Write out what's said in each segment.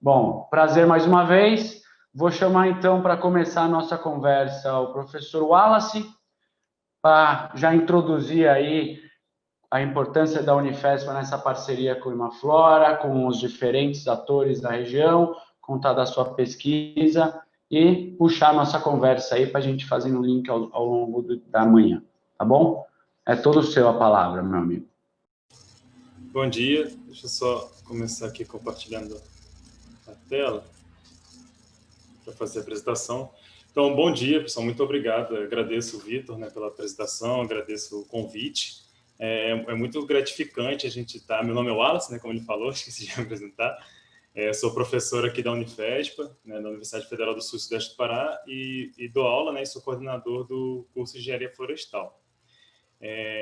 Bom, prazer mais uma vez. Vou chamar então para começar a nossa conversa o professor Wallace, para já introduzir aí a importância da Unifesp nessa parceria com o Imaflora, com os diferentes atores da região, contar da sua pesquisa e puxar a nossa conversa aí para a gente fazer um link ao longo da manhã, tá bom? É todo seu a palavra, meu amigo. Bom dia, deixa eu só começar aqui compartilhando a tela para fazer a apresentação. Então, bom dia, pessoal, muito obrigado. Eu agradeço o Vitor, né, pela apresentação, agradeço o convite. É muito gratificante a gente estar... Meu nome é Wallace, né, como ele falou, esqueci de me apresentar. Sou professor aqui da Unifespa, né, da Universidade Federal do Sul-Sudeste do Pará, e dou aula, né, e sou coordenador do curso de Engenharia Florestal.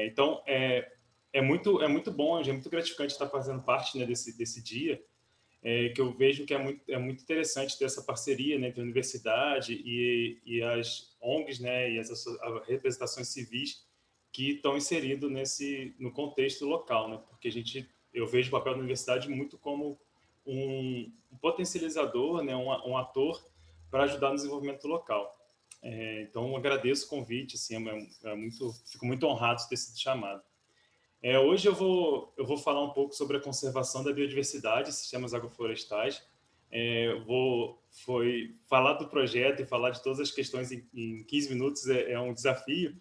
Então, é muito bom, é muito gratificante estar fazendo parte, né, desse dia, que eu vejo que é muito interessante ter essa parceria, né, entre a universidade e as ONGs, né, e as representações civis que estão inseridos no contexto local, né, porque eu vejo o papel da universidade muito como um potencializador, né, um ator para ajudar no desenvolvimento local. Então, eu agradeço o convite, assim, fico muito honrado de ter sido chamado. Hoje eu vou falar um pouco sobre a conservação da biodiversidade e sistemas agroflorestais. Falar do projeto e falar de todas as questões em 15 minutos é um desafio,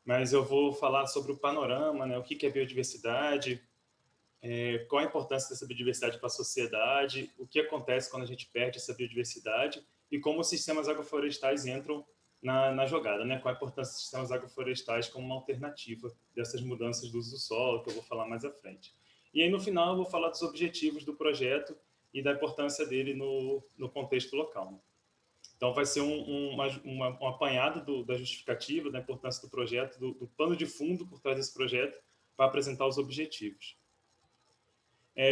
mas eu vou falar sobre o panorama, né, o que é biodiversidade, qual a importância dessa biodiversidade para a sociedade, o que acontece quando a gente perde essa biodiversidade e como os sistemas agroflorestais entram na jogada, né? Qual a importância dos sistemas agroflorestais como uma alternativa dessas mudanças do uso do solo, que eu vou falar mais à frente. E aí, no final, eu vou falar dos objetivos do projeto e da importância dele no contexto local, né? Então, vai ser um apanhado da justificativa, da importância do projeto, do pano de fundo por trás desse projeto, para apresentar os objetivos.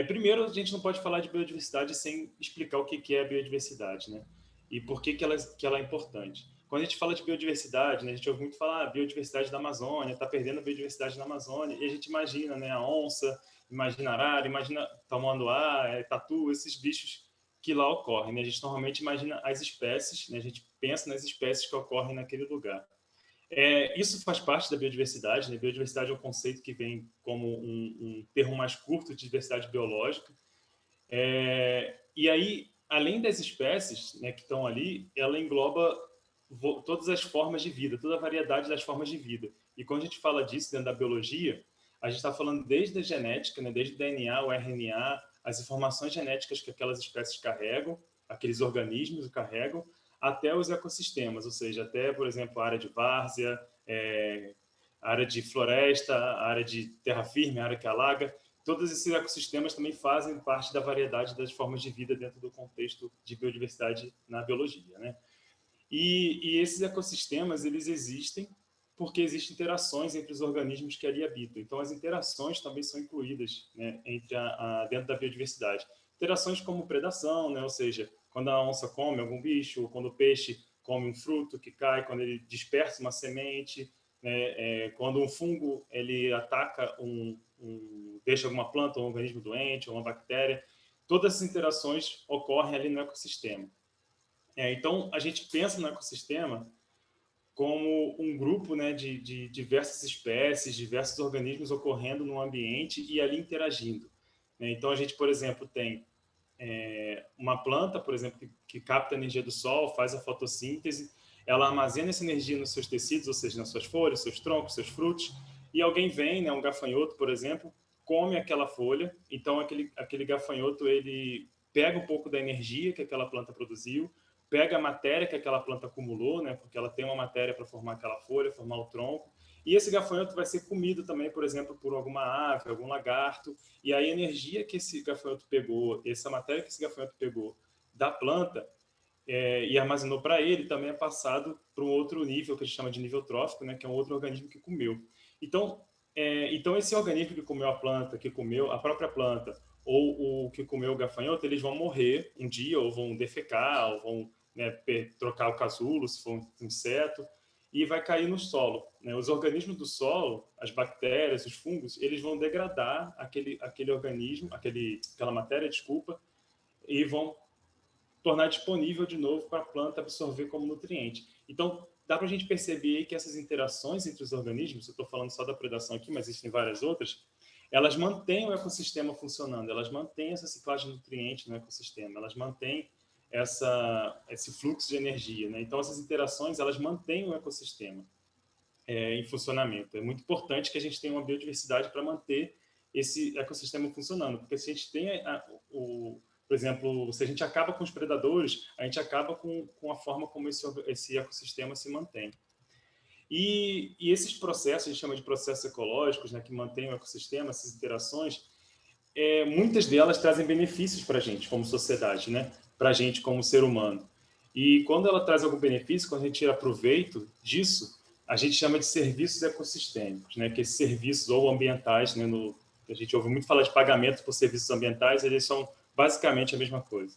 Primeiro, a gente não pode falar de biodiversidade sem explicar o que é a biodiversidade, né? E por que ela é importante. Quando a gente fala de biodiversidade, né, a gente ouve muito falar biodiversidade da Amazônia, está perdendo a biodiversidade na Amazônia, e a gente imagina, né, a onça, imagina a arara, imagina tamanduá, tatu, esses bichos que lá ocorrem, né? A gente normalmente imagina as espécies, né? A gente pensa nas espécies que ocorrem naquele lugar. Isso faz parte da biodiversidade, né? Biodiversidade é um conceito que vem como um termo mais curto de diversidade biológica. E aí, além das espécies, né, que estão ali, ela engloba todas as formas de vida, toda a variedade das formas de vida. E quando a gente fala disso dentro da biologia, a gente está falando desde a genética, né, desde o DNA, o RNA, as informações genéticas que aquelas espécies carregam, aqueles organismos carregam, até os ecossistemas, ou seja, até, por exemplo, a área de várzea, a área de floresta, a área de terra firme, a área que alaga. Todos esses ecossistemas também fazem parte da variedade das formas de vida dentro do contexto de biodiversidade na biologia, né? E esses ecossistemas, eles existem porque existem interações entre os organismos que ali habitam. Então, as interações também são incluídas, né, dentro da biodiversidade. Interações como predação, né, ou seja, quando a onça come algum bicho, ou quando o peixe come um fruto que cai, quando ele dispersa uma semente, né, quando um fungo ele ataca deixa alguma planta, um organismo doente, ou uma bactéria, todas essas interações ocorrem ali no ecossistema. Então, a gente pensa no ecossistema como um grupo, né, de diversas espécies, diversos organismos ocorrendo no ambiente e ali interagindo. Então, a gente, por exemplo, tem uma planta, por exemplo, que capta a energia do sol, faz a fotossíntese, ela armazena essa energia nos seus tecidos, ou seja, nas suas folhas, seus troncos, seus frutos, e alguém vem, né, um gafanhoto, por exemplo, come aquela folha, então aquele gafanhoto, ele pega um pouco da energia que aquela planta produziu, pega a matéria que aquela planta acumulou, né, porque ela tem uma matéria para formar aquela folha, formar o tronco, e esse gafanhoto vai ser comido também, por exemplo, por alguma ave, algum lagarto, e aí a energia que esse gafanhoto pegou, essa matéria que esse gafanhoto pegou da planta e armazenou para ele, também é passado para um outro nível, que a gente chama de nível trófico, né, que é um outro organismo que comeu. Então esse organismo que comeu a planta, que comeu a própria planta, ou o que comeu o gafanhoto, eles vão morrer um dia, ou vão defecar, ou vão, né, trocar o casulo, se for um inseto, e vai cair no solo, né? Os organismos do solo, as bactérias, os fungos, eles vão degradar aquele organismo, aquela matéria, desculpa, e vão tornar disponível de novo para a planta absorver como nutriente. Então, dá para a gente perceber que essas interações entre os organismos, eu estou falando só da predação aqui, mas existem várias outras, elas mantêm o ecossistema funcionando, elas mantêm essa ciclagem de nutrientes no ecossistema, elas mantêm esse fluxo de energia, né? Então, essas interações, elas mantêm o ecossistema em funcionamento. É muito importante que a gente tenha uma biodiversidade para manter esse ecossistema funcionando, porque se a gente tem por exemplo, se a gente acaba com os predadores, a gente acaba com a forma como esse ecossistema se mantém. E esses processos, a gente chama de processos ecológicos, né, que mantêm o ecossistema, essas interações, muitas delas trazem benefícios para a gente como sociedade, né, para a gente como ser humano. E quando ela traz algum benefício, quando a gente tira proveito disso, a gente chama de serviços ecossistêmicos, né, que esses serviços ou ambientais, né, a gente ouve muito falar de pagamento por serviços ambientais, eles são basicamente a mesma coisa.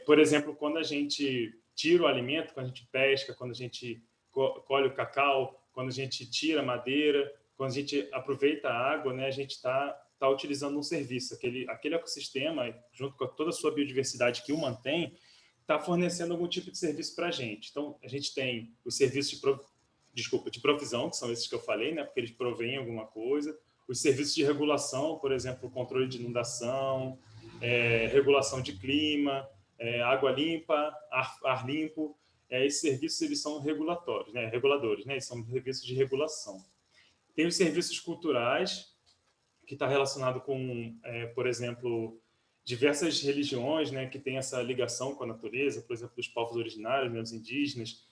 Por exemplo, quando a gente tira o alimento, quando a gente pesca, quando a gente colhe o cacau, quando a gente tira a madeira, quando a gente aproveita a água, né, a gente está utilizando um serviço. Aquele ecossistema, junto com toda a sua biodiversidade que o mantém, está fornecendo algum tipo de serviço para a gente. Então, a gente tem os serviços de provisão, que são esses que eu falei, né, porque eles provêm alguma coisa. Os serviços de regulação, por exemplo, controle de inundação, regulação de clima, água limpa, ar limpo. Esses serviços eles são regulatórios, né, reguladores, né, eles são serviços de regulação. Tem os serviços culturais, que está relacionado com, por exemplo, diversas religiões, né, que têm essa ligação com a natureza, por exemplo, os povos originários, né, os indígenas,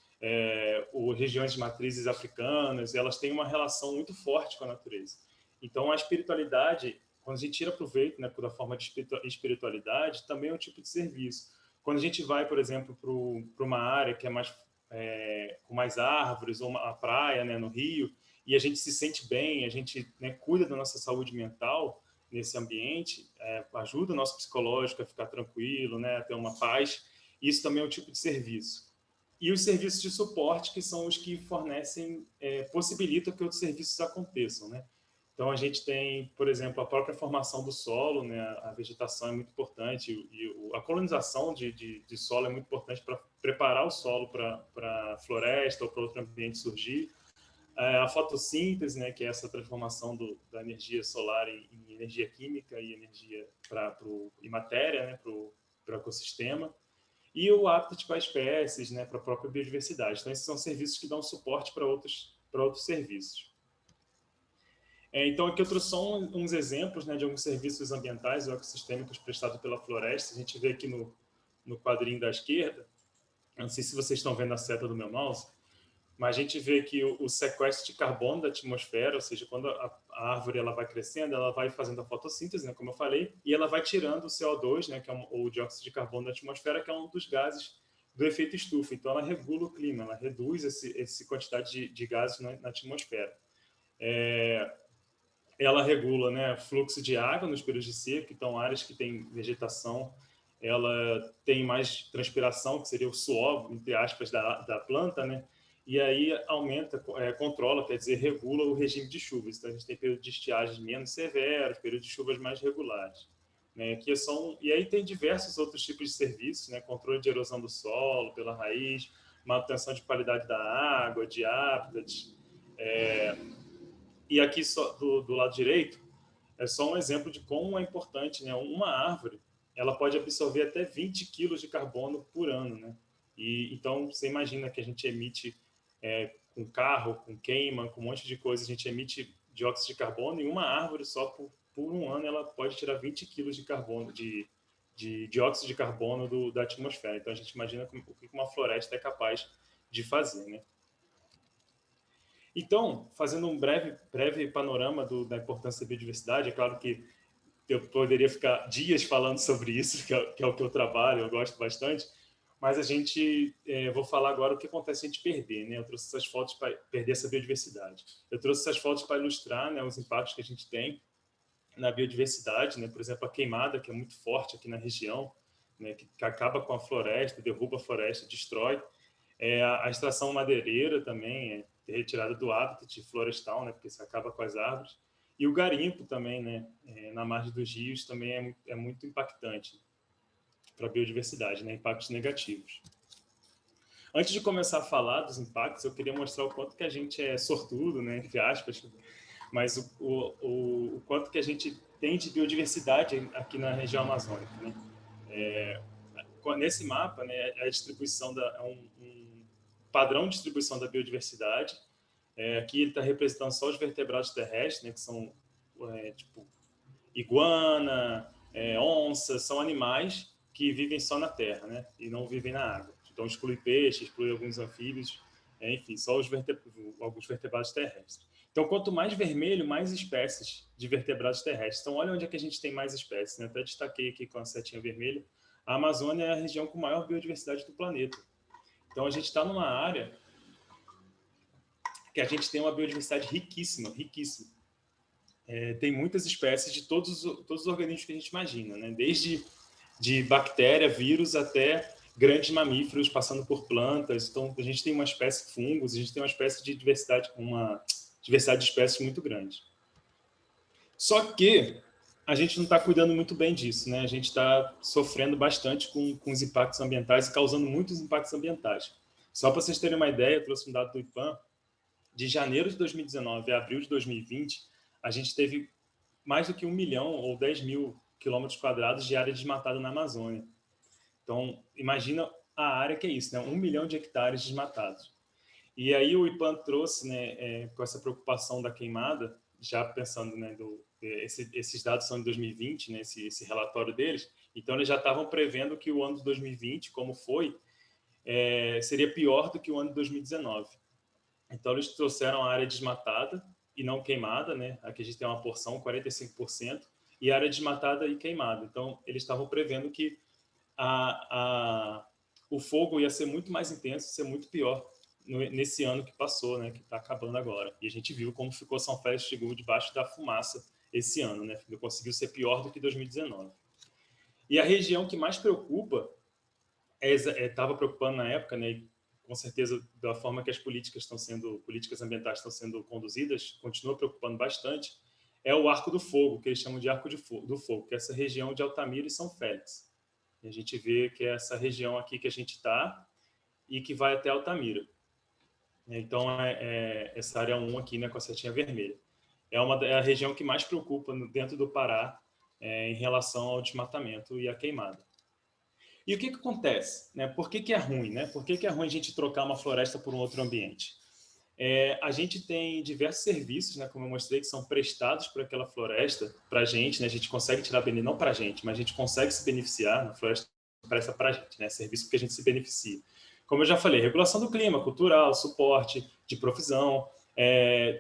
regiões de matrizes africanas, elas têm uma relação muito forte com a natureza. Então, a espiritualidade, quando a gente tira proveito, né, da forma de espiritualidade, também é um tipo de serviço. Quando a gente vai, por exemplo, para uma área que é mais com mais árvores, ou a praia, né, no Rio, e a gente se sente bem, a gente, né, cuida da nossa saúde mental nesse ambiente, ajuda o nosso psicológico a ficar tranquilo, né, a ter uma paz. Isso também é um tipo de serviço. E os serviços de suporte, que são os que fornecem, possibilitam que outros serviços aconteçam, né? Então, a gente tem, por exemplo, a própria formação do solo, né? A vegetação é muito importante, e a colonização de solo é muito importante para preparar o solo para a floresta ou para outro ambiente surgir. A fotossíntese, né, que é essa transformação da energia solar em energia química e energia e matéria, né, para o ecossistema, e o habitat para espécies, né, para a própria biodiversidade. Então, esses são serviços que dão suporte para outros serviços. Então, aqui eu trouxe só uns exemplos, né, de alguns serviços ambientais ou ecossistêmicos prestados pela floresta. A gente vê aqui no quadrinho da esquerda, eu não sei se vocês estão vendo a seta do meu mouse, mas a gente vê que o sequestro de carbono da atmosfera, ou seja, quando a árvore ela vai crescendo, ela vai fazendo a fotossíntese, né, como eu falei, e ela vai tirando o CO2, né, que é o dióxido de carbono da atmosfera, que é um dos gases do efeito estufa. Então, ela regula o clima, ela reduz essa quantidade de gases na atmosfera. Ela regula, né, fluxo de água nos períodos de seca, então áreas que têm vegetação, ela tem mais transpiração, que seria o suor, entre aspas, da planta, né? E aí aumenta, controla, quer dizer, regula o regime de chuvas. Então, a gente tem períodos de estiagem menos severos, períodos de chuvas mais regulares. Né? E aí tem diversos outros tipos de serviços, né? Controle de erosão do solo pela raiz, manutenção de qualidade da água, de hábitats. E aqui só, do lado direito, é só um exemplo de como é importante, né? Uma árvore, ela pode absorver até 20 quilos de carbono por ano, né? E então você imagina que a gente emite com carro, com queima, com um monte de coisa, a gente emite dióxido de carbono, e uma árvore só por um ano ela pode tirar 20 quilos de carbono, de dióxido de carbono da atmosfera. Então a gente imagina o que uma floresta é capaz de fazer, né? Então, fazendo um breve panorama da importância da biodiversidade, é claro que eu poderia ficar dias falando sobre isso, que é o que eu trabalho, eu gosto bastante, mas vou falar agora o que acontece se a gente perder, né? Eu trouxe essas fotos para perder essa biodiversidade. Eu trouxe essas fotos para ilustrar, né, os impactos que a gente tem na biodiversidade, né? Por exemplo, a queimada, que é muito forte aqui na região, né, que acaba com a floresta, derruba a floresta, destrói. A extração madeireira também é retirada do habitat florestal, né, porque isso acaba com as árvores. E o garimpo também, né, na margem dos rios, também é muito impactante. a biodiversidade, né? Impactos negativos. Antes de começar a falar dos impactos, eu queria mostrar o quanto que a gente é sortudo, né? Entre aspas, mas o quanto que a gente tem de biodiversidade aqui na região amazônica, né? Nesse mapa, né, a distribuição é um padrão de distribuição da biodiversidade. Aqui ele está representando só os vertebrados terrestres, né, que são tipo iguana, onça, são animais que vivem só na terra, né, e não vivem na água. Então exclui peixes, exclui alguns anfíbios, enfim, só alguns vertebrados terrestres. Então, quanto mais vermelho, mais espécies de vertebrados terrestres. Então, olha onde é que a gente tem mais espécies, né? Até destaquei aqui com a setinha vermelha. A Amazônia é a região com maior biodiversidade do planeta. Então, a gente está numa área que a gente tem uma biodiversidade riquíssima, riquíssima. Tem muitas espécies de todos os organismos que a gente imagina, né? Desde de bactéria, vírus, até grandes mamíferos, passando por plantas. Então, a gente tem uma espécie de fungos, a gente tem uma espécie de diversidade, uma diversidade de espécies muito grande. Só que a gente não está cuidando muito bem disso, né? A gente está sofrendo bastante com os impactos ambientais e causando muitos impactos ambientais. Só para vocês terem uma ideia, eu trouxe um dado do IPAM, de janeiro de 2019 a abril de 2020, a gente teve mais do que 1 milhão ou 10 mil quilômetros quadrados de área desmatada na Amazônia. Então, imagina a área que é isso, né? 1 milhão de hectares desmatados. E aí o IPAM trouxe, né, com essa preocupação da queimada, já pensando, né, esses dados são de 2020, né, esse relatório deles, então eles já estavam prevendo que o ano de 2020, como foi, seria pior do que o ano de 2019. Então eles trouxeram a área desmatada e não queimada, né, aqui a gente tem uma porção, 45%, e área desmatada e queimada. Então eles estavam prevendo que o fogo ia ser muito mais intenso, ser muito pior nesse ano que passou, né, que está acabando agora. E a gente viu como ficou São Félix do Xingu debaixo da fumaça esse ano, né? Conseguiu ser pior do que 2019. E a região que mais preocupa, estava preocupando na época, né, e com certeza da forma que as políticas ambientais estão sendo conduzidas, continua preocupando bastante, é o Arco do Fogo, que eles chamam de Arco do Fogo, que é essa região de Altamira e São Félix. E a gente vê que é essa região aqui que a gente está e que vai até Altamira. Então, essa área 1 aqui, né, com a setinha vermelha. É a região que mais preocupa dentro do Pará em relação ao desmatamento e à queimada. E o que acontece? Né? Por que é ruim? Né? Por que é ruim a gente trocar uma floresta por um outro ambiente? A gente tem diversos serviços, né, como eu mostrei, que são prestados por aquela floresta para a gente. Né? A gente consegue tirar benefício, não para a gente, mas a gente consegue se beneficiar, a floresta presta para a gente, né? Serviço que a gente se beneficia. Como eu já falei, regulação do clima, cultural, suporte de profissão,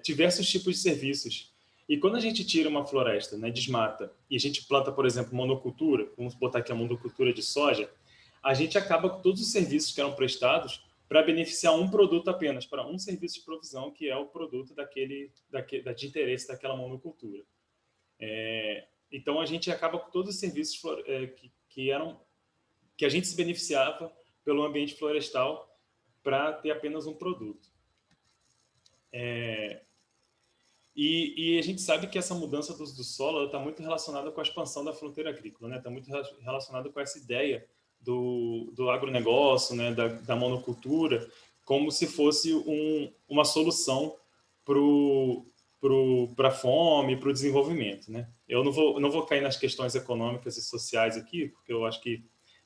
diversos tipos de serviços. E quando a gente tira uma floresta, né, desmata, e a gente planta, por exemplo, monocultura, vamos botar aqui a monocultura de soja, a gente acaba com todos os serviços que eram prestados para beneficiar um produto apenas, para um serviço de provisão, que é o produto de interesse daquela monocultura. Então, a gente acaba com todos os serviços que a gente se beneficiava pelo ambiente florestal para ter apenas um produto. E a gente sabe que essa mudança do solo está muito relacionada com a expansão da fronteira agrícola, né? Está muito relacionada com essa ideia do agronegócio, né? da monocultura, como se fosse uma solução para a fome, para o desenvolvimento. Né? Eu não vou cair nas questões econômicas e sociais aqui, porque eu acho que,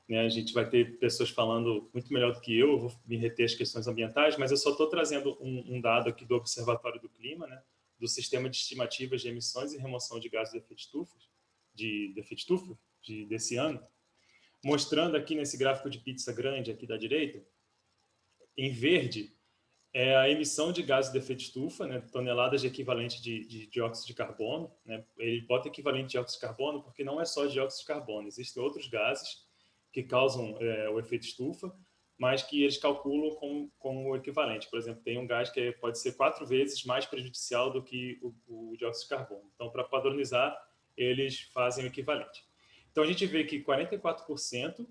né, a gente vai ter pessoas falando muito melhor do que eu vou me reter às questões ambientais, mas eu só estou trazendo um dado aqui do Observatório do Clima, né, do Sistema de Estimativas de Emissões e Remoção de Gases de efeito estufa desse ano, mostrando aqui nesse gráfico de pizza grande aqui da direita, em verde, é a emissão de gases de efeito estufa, né, toneladas de equivalente de dióxido de carbono. Né, ele bota equivalente de dióxido de carbono porque não é só dióxido de carbono, existem outros gases que causam o efeito estufa, mas que eles calculam como o equivalente. Por exemplo, tem um gás que pode ser 4 vezes mais prejudicial do que o dióxido de carbono. Então, para padronizar, eles fazem o equivalente. Então, a gente vê que 44%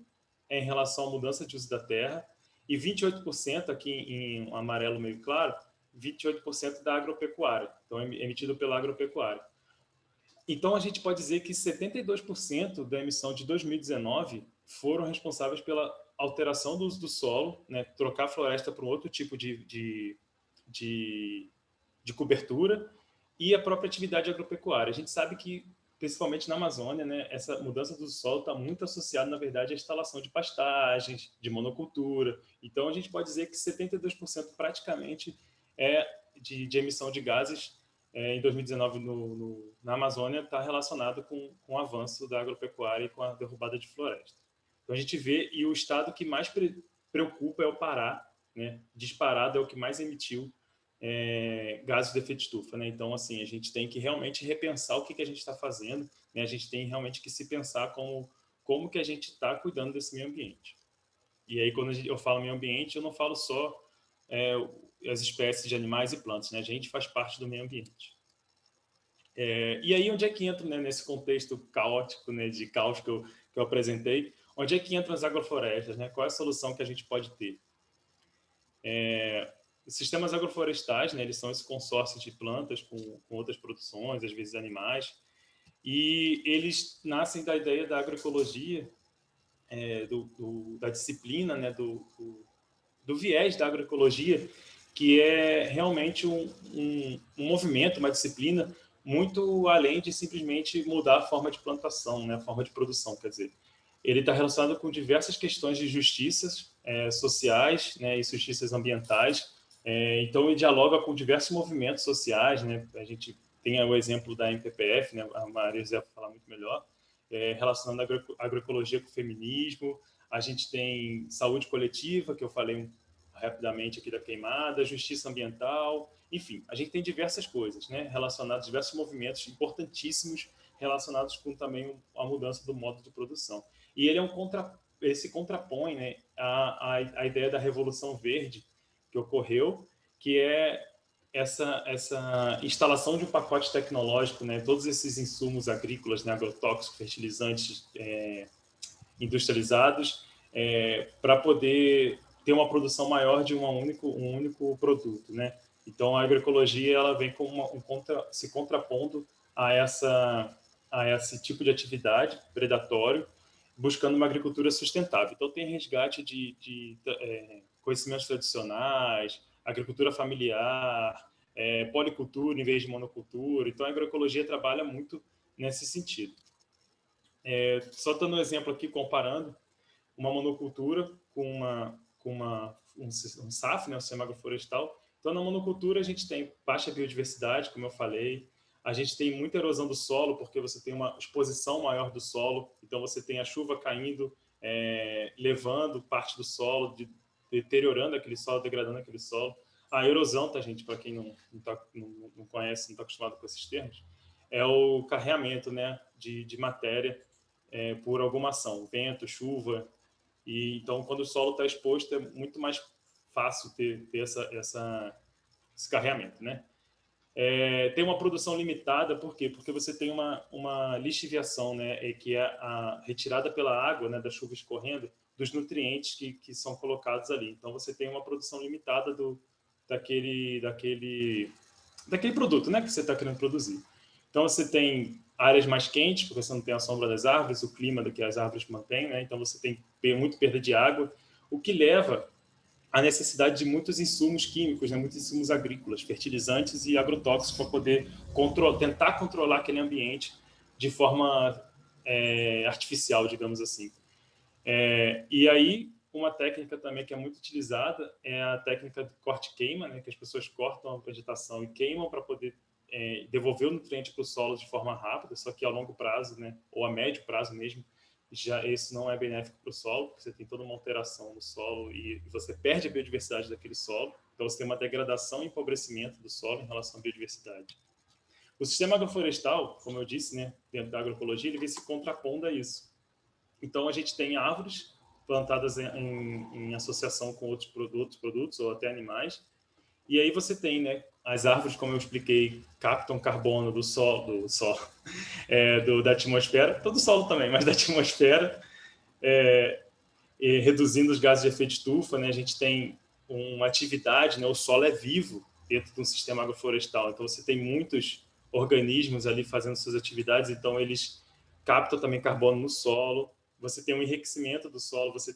é em relação à mudança de uso da terra e 28%, aqui em um amarelo meio claro, 28% da agropecuária. Então, é emitido pela agropecuária. Então, a gente pode dizer que 72% da emissão de 2019 foram responsáveis pela alteração do uso do solo, né, trocar a floresta para um outro tipo de cobertura, e a própria atividade agropecuária. A gente sabe que, principalmente na Amazônia, né, essa mudança do solo está muito associada, na verdade, à instalação de pastagens, de monocultura. Então, a gente pode dizer que 72% praticamente é de emissão de gases em 2019 na Amazônia está relacionado com o avanço da agropecuária e com a derrubada de floresta. Então, a gente vê, e o estado que mais preocupa é o Pará, né? Disparado é o que mais emitiu gases de efeito estufa, né? Então, assim, a gente tem que realmente repensar o que a gente está fazendo, né? A gente tem realmente que se pensar como que a gente está cuidando desse meio ambiente. E aí, quando eu falo meio ambiente, eu não falo só as espécies de animais e plantas, né? A gente faz parte do meio ambiente. E aí, onde é que entra, né, nesse contexto caótico, né, de caos que eu apresentei, onde é que entram as agroflorestas, né? Qual é a solução que a gente pode ter? Os sistemas agroflorestais, né, eles são esse consórcio de plantas com outras produções, às vezes animais, e eles nascem da ideia da agroecologia, da disciplina, né, do viés da agroecologia, que é realmente um movimento, uma disciplina muito além de simplesmente mudar a forma de plantação, né, a forma de produção, quer dizer. Ele está relacionado com diversas questões de justiças sociais, né, e justiças ambientais. Então, ele dialoga com diversos movimentos sociais, né? A gente tem o exemplo da MPPF, né? A Maria José vai falar muito melhor, relacionando a agroecologia com o feminismo. A gente tem saúde coletiva, que eu falei rapidamente aqui da queimada, justiça ambiental, enfim, a gente tem diversas coisas, né? Relacionadas, diversos movimentos importantíssimos relacionados com também a mudança do modo de produção. E ele ele se contrapõe, né, à ideia da Revolução Verde que ocorreu, que é essa instalação de um pacote tecnológico, né, todos esses insumos agrícolas, né, agrotóxicos, fertilizantes industrializados, para poder ter uma produção maior de um único produto, né? Então, a agroecologia ela vem com se contrapondo a esse tipo de atividade predatório, buscando uma agricultura sustentável. Então, tem resgate de conhecimentos tradicionais, agricultura familiar, policultura em vez de monocultura. Então, a agroecologia trabalha muito nesse sentido. Só dando um exemplo aqui, comparando uma monocultura com um SAF, né, um sistema agroflorestal. Então, na monocultura, a gente tem baixa biodiversidade, como eu falei, a gente tem muita erosão do solo, porque você tem uma exposição maior do solo, então você tem a chuva caindo, levando parte do solo, deteriorando aquele solo, degradando aquele solo. A erosão, tá, gente, para quem não conhece, não está acostumado com esses termos, é o carreamento, né, de matéria por alguma ação, vento, chuva. E então, quando o solo está exposto, é muito mais fácil ter esse carreamento, né? Tem uma produção limitada, por quê? Porque você tem uma lixiviação, né, que é a retirada pela água, né, da chuva escorrendo, dos nutrientes que são colocados ali. Então, você tem uma produção limitada daquele produto, né, que você está querendo produzir. Então, você tem áreas mais quentes, porque você não tem a sombra das árvores, o clima que as árvores mantêm, né? Então, você tem muito perda de água, o que leva à necessidade de muitos insumos químicos, né? Muitos insumos agrícolas, fertilizantes e agrotóxicos para poder tentar controlar aquele ambiente de forma artificial, digamos assim. E aí, uma técnica também que é muito utilizada é a técnica de corte-queima, né? Que as pessoas cortam a vegetação e queimam para poder devolver o nutriente para o solo de forma rápida, só que a longo prazo, né, ou a médio prazo mesmo, já isso não é benéfico para o solo, porque você tem toda uma alteração no solo e você perde a biodiversidade daquele solo, então você tem uma degradação e empobrecimento do solo em relação à biodiversidade. O sistema agroflorestal, como eu disse, né, dentro da agroecologia, ele vem se contrapondo a isso. Então, a gente tem árvores plantadas em associação com outros produtos ou até animais, e aí você tem, né, as árvores, como eu expliquei, captam carbono do solo, da atmosfera, todo o solo também, mas da atmosfera, reduzindo os gases de efeito estufa, né? A gente tem uma atividade, né? O solo é vivo dentro de um sistema agroflorestal, então você tem muitos organismos ali fazendo suas atividades, então eles captam também carbono no solo, você tem um enriquecimento do solo, você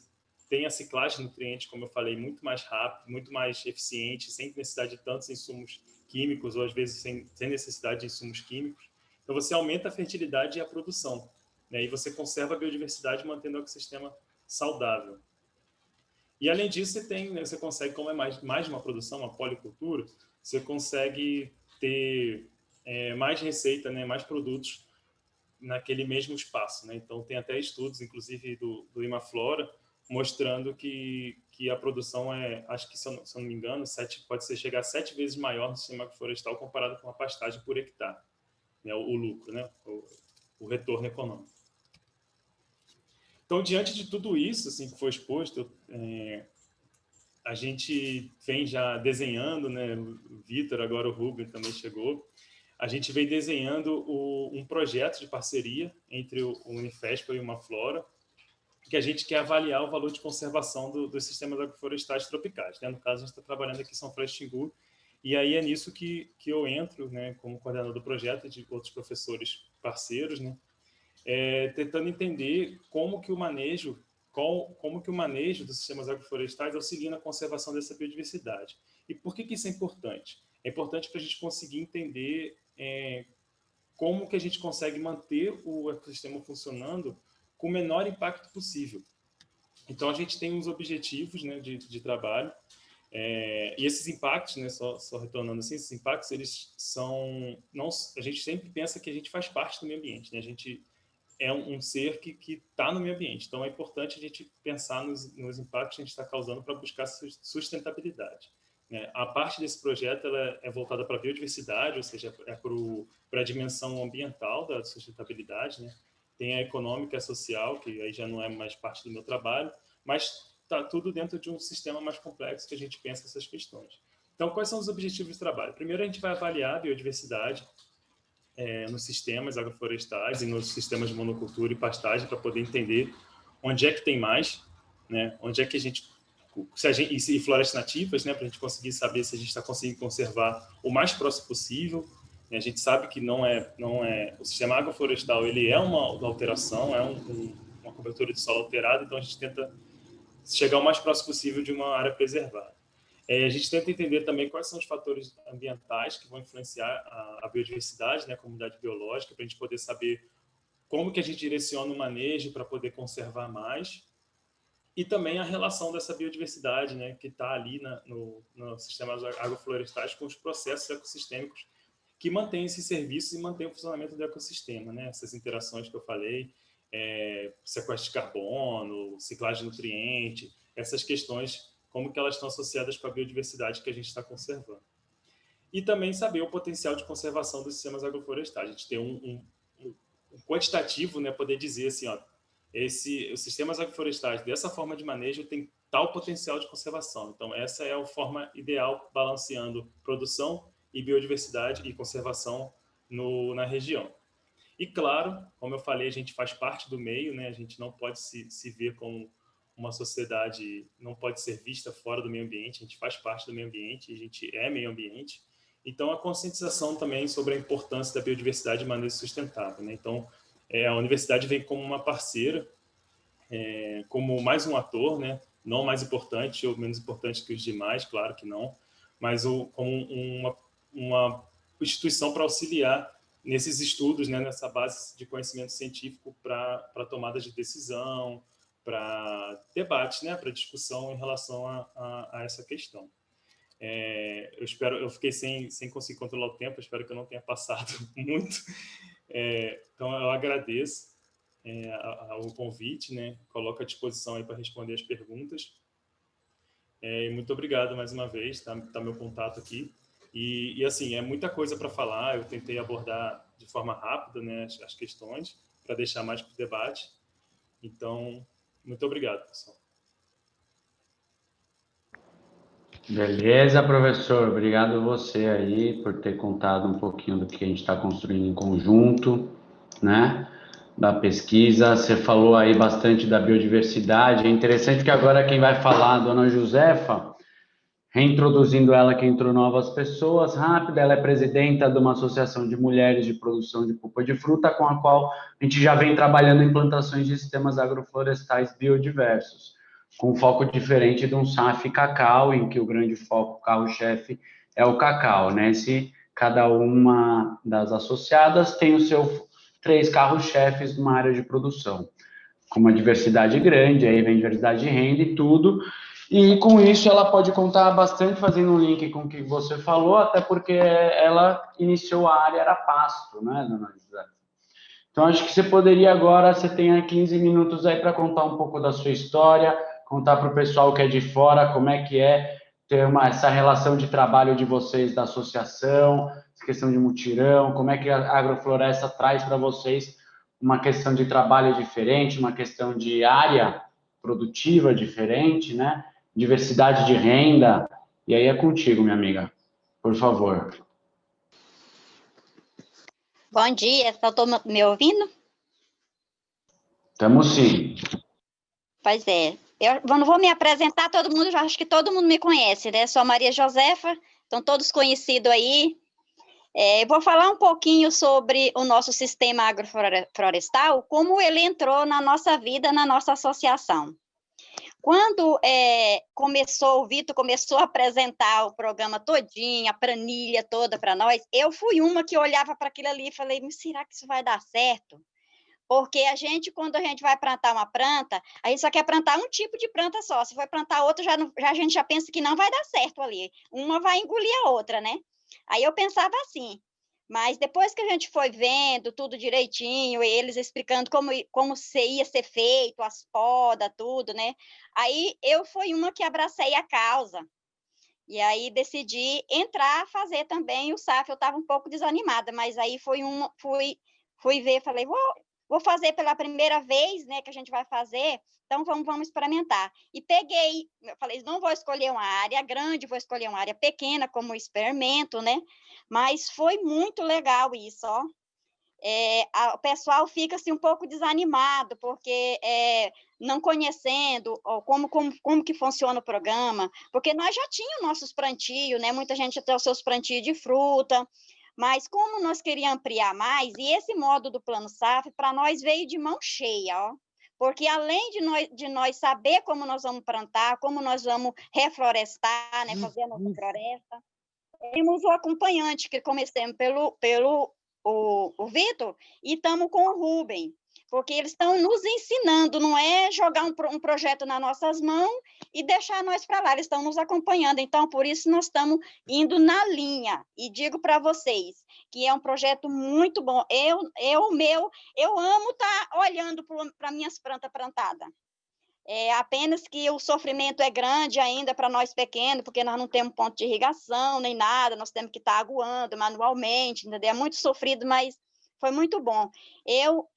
tem a ciclagem de nutrientes, como eu falei, muito mais rápido, muito mais eficiente, sem necessidade de tantos insumos químicos, ou às vezes sem necessidade de insumos químicos. Então, você aumenta a fertilidade e a produção, né? E você conserva a biodiversidade mantendo o ecossistema saudável. E, além disso, você consegue, como é mais uma produção, uma policultura, você consegue ter mais receita, né? Mais produtos naquele mesmo espaço, né? Então, tem até estudos, inclusive do Imaflora, mostrando que a produção acho que, se eu não me engano, pode chegar a 7 vezes maior no sistema agroflorestal comparado com a pastagem por hectare, né? O lucro, né? O retorno econômico. Então, diante de tudo isso, assim, que foi exposto, a gente vem já desenhando, né? O Vitor, agora o Rubem também chegou. A gente vem desenhando um projeto de parceria entre o Unifesp e o Imaflora, que a gente quer avaliar o valor de conservação dos sistemas agroflorestais tropicais, né? No caso, a gente está trabalhando aqui em São Francisco de Xingu, e aí é nisso que eu entro, né, como coordenador do projeto e de outros professores parceiros, né, tentando entender como que o manejo dos sistemas agroflorestais auxilia na conservação dessa biodiversidade. E por que isso é importante? É importante para a gente conseguir entender como que a gente consegue manter o ecossistema funcionando com o menor impacto possível. Então, a gente tem uns objetivos, né, de trabalho, e esses impactos, né, só retornando assim, esses impactos, eles são... a gente sempre pensa que a gente faz parte do meio ambiente, né? A gente é um ser que está no meio ambiente. Então, é importante a gente pensar nos impactos que a gente está causando para buscar sustentabilidade, né? A parte desse projeto ela é voltada para a biodiversidade, ou seja, para a dimensão ambiental da sustentabilidade, né? Tem a econômica e a social, que aí já não é mais parte do meu trabalho, mas está tudo dentro de um sistema mais complexo que a gente pensa essas questões. Então, quais são os objetivos do trabalho? Primeiro, a gente vai avaliar a biodiversidade nos sistemas agroflorestais e nos sistemas de monocultura e pastagem para poder entender onde é que tem mais, né? Onde é que a gente e florestas nativas, né, para a gente conseguir saber se a gente está conseguindo conservar o mais próximo possível. A gente sabe que não é o sistema agroflorestal, ele é uma alteração, uma cobertura de solo alterada, então a gente tenta chegar o mais próximo possível de uma área preservada. A gente tenta entender também quais são os fatores ambientais que vão influenciar a biodiversidade, né, a comunidade biológica, para a gente poder saber como que a gente direciona o manejo para poder conservar mais, e também a relação dessa biodiversidade, né, que está ali nos sistemas agroflorestais com os processos ecossistêmicos que mantêm esses serviços e mantêm o funcionamento do ecossistema, né? Essas interações que eu falei, sequestro de carbono, ciclagem de nutriente, essas questões, como que elas estão associadas com a biodiversidade que a gente está conservando. E também saber o potencial de conservação dos sistemas agroflorestais. A gente tem um quantitativo, né, poder dizer assim, ó, os sistemas agroflorestais dessa forma de manejo tem tal potencial de conservação. Então, essa é a forma ideal, balanceando produção e biodiversidade e conservação na região. E, claro, como eu falei, a gente faz parte do meio, né? A gente não pode se ver como uma sociedade, não pode ser vista fora do meio ambiente, a gente faz parte do meio ambiente, a gente é meio ambiente. Então, a conscientização também sobre a importância da biodiversidade de maneira sustentável, né? Então, a universidade vem como uma parceira, como mais um ator, né? Não mais importante ou menos importante que os demais, claro que não, mas como uma instituição para auxiliar nesses estudos, né? Nessa base de conhecimento científico para tomada de decisão, para debate, né? Para discussão em relação a essa questão. Eu fiquei sem conseguir controlar o tempo, espero que eu não tenha passado muito. Então, eu agradeço o convite, né? Coloco à disposição aí para responder as perguntas. Muito obrigado mais uma vez, tá meu contato aqui. E assim, é muita coisa para falar, eu tentei abordar de forma rápida, né, as questões, para deixar mais para o debate. Então, muito obrigado, pessoal. Beleza, professor. Obrigado a você aí por ter contado um pouquinho do que a gente está construindo em conjunto, né? Da pesquisa. Você falou aí bastante da biodiversidade. É interessante que agora quem vai falar, a dona Josefa, Reintroduzindo ela que entrou novas pessoas, rápida, ela é presidenta de uma associação de mulheres de produção de polpa de fruta, com a qual a gente já vem trabalhando em implantações de sistemas agroflorestais biodiversos, com um foco diferente de um SAF cacau, em que o grande foco, carro-chefe, é o cacau, né? Se cada uma das associadas tem o seu 3 carros-chefes numa área de produção, com uma diversidade grande, aí vem diversidade de renda e tudo, e com isso ela pode contar bastante, fazendo um link com o que você falou, até porque ela iniciou a área, era pasto, né, dona José? Então, acho que você poderia agora, você tem 15 minutos aí para contar um pouco da sua história, contar para o pessoal que é de fora como é que é ter essa relação de trabalho de vocês da associação, essa questão de mutirão, como é que a agrofloresta traz para vocês uma questão de trabalho diferente, uma questão de área produtiva diferente, né? Diversidade de renda. E aí é contigo, minha amiga. Por favor. Bom dia, estão me ouvindo? Estamos sim. Pois é. Eu não vou me apresentar, todo mundo, acho que todo mundo me conhece, né? Sou a Maria Josefa, estão todos conhecidos aí. Vou falar um pouquinho sobre o nosso sistema agroflorestal, como ele entrou na nossa vida, na nossa associação. Quando o Vitor começou a apresentar o programa todinho, a planilha toda para nós, eu fui uma que olhava para aquilo ali e falei, mas será que isso vai dar certo? Porque quando a gente vai plantar uma planta, a gente só quer plantar um tipo de planta só. Se for plantar outra, a gente já pensa que não vai dar certo ali. Uma vai engolir a outra, né? Aí eu pensava assim. Mas depois que a gente foi vendo tudo direitinho, eles explicando como ia ser feito, as podas, tudo, né? Aí eu fui uma que abracei a causa. E aí decidi entrar, fazer também o SAF. Eu estava um pouco desanimada, mas aí fui ver, falei, vou fazer pela primeira vez, né, que a gente vai fazer, então vamos experimentar. E peguei, eu falei, não vou escolher uma área grande, vou escolher uma área pequena como experimento, né, mas foi muito legal isso, ó. O pessoal fica assim um pouco desanimado, porque não conhecendo como que funciona o programa, porque nós já tínhamos nossos plantios, né? Muita gente tem os seus plantios de fruta, mas como nós queríamos ampliar mais, e esse modo do Plano SAF, para nós veio de mão cheia, ó. Porque além de nós saber como nós vamos plantar, como nós vamos reflorestar, né? Fazer a nossa floresta, temos o acompanhante, que comecemos pelo o Vitor, e estamos com o Rubem, porque eles estão nos ensinando, não é jogar um projeto nas nossas mãos e deixar nós para lá, eles estão nos acompanhando, então, por isso, nós estamos indo na linha, e digo para vocês, que é um projeto muito bom, eu amo estar olhando para minhas plantas plantadas. Apenas que o sofrimento é grande ainda para nós pequenos, porque nós não temos ponto de irrigação, nem nada, nós temos que estar aguando manualmente, entendeu? É muito sofrido, mas foi muito bom. Eu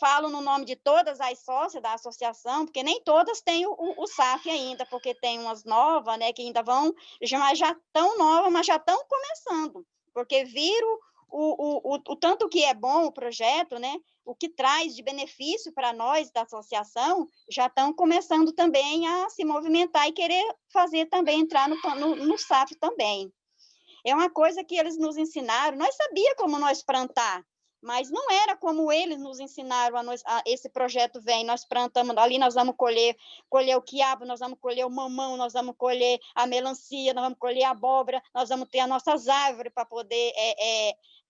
falo no nome de todas as sócias da associação, porque nem todas têm o SAF ainda, porque tem umas novas, né, que ainda vão, já estão novas, mas já estão começando, porque viram o tanto que é bom o projeto, né? O que traz de benefício para nós da associação, já estão começando também a se movimentar e querer fazer também, entrar no SAF também. É uma coisa que eles nos ensinaram, nós sabíamos como nós plantar, mas não era como eles nos ensinaram, esse projeto vem, nós plantamos, ali nós vamos colher o quiabo, nós vamos colher o mamão, nós vamos colher a melancia, nós vamos colher a abóbora, nós vamos ter as nossas árvores para poder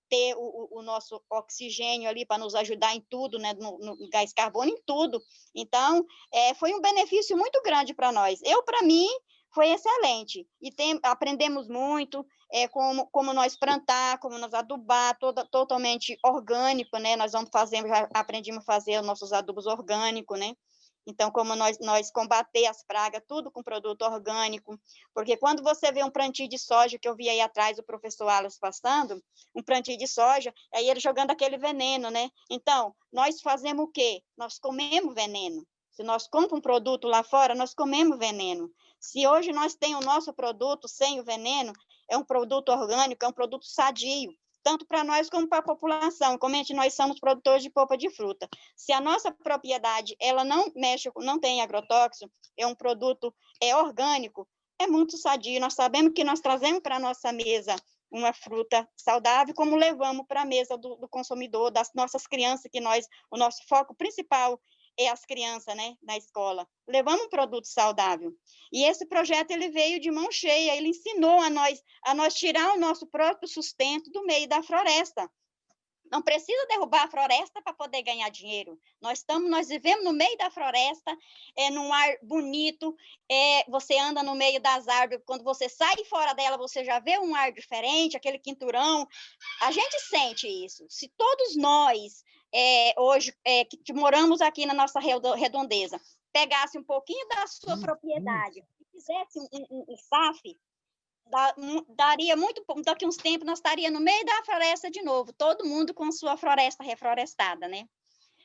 ter o nosso oxigênio ali para nos ajudar em tudo, né, no gás carbono, em tudo. Então, foi um benefício muito grande para nós. Para mim, foi excelente. E aprendemos muito, como nós plantar, como nós adubar, totalmente orgânico, né? Nós vamos fazer, já aprendemos a fazer os nossos adubos orgânicos, né? Então, como nós combater as pragas, tudo com produto orgânico, porque quando você vê um plantio de soja, que eu vi aí atrás o professor Alas passando, um plantio de soja, aí ele jogando aquele veneno, né? Então, nós fazemos o quê? Nós comemos veneno. Se nós compramos um produto lá fora, nós comemos veneno. Se hoje nós temos o nosso produto sem o veneno, é um produto orgânico, é um produto sadio, tanto para nós como para a população. Como nós somos produtores de polpa de fruta. Se a nossa propriedade ela não tem agrotóxico, é um produto orgânico, é muito sadio. Nós sabemos que nós trazemos para a nossa mesa uma fruta saudável, como levamos para a mesa do consumidor, das nossas crianças, que o nosso foco principal é as crianças, né, na escola. Levamos um produto saudável. E esse projeto, ele veio de mão cheia, ele ensinou a nós tirar o nosso próprio sustento do meio da floresta. Não precisa derrubar a floresta para poder ganhar dinheiro. Nós vivemos no meio da floresta, num ar bonito, você anda no meio das árvores, quando você sai fora dela, você já vê um ar diferente, aquele quinturão. A gente sente isso. Se todos nós, hoje, que moramos aqui na nossa redondeza, pegasse um pouquinho da sua propriedade e fizesse um SAF, daria muito pouco, daqui a uns tempos nós estaríamos no meio da floresta de novo, todo mundo com sua floresta reflorestada, né?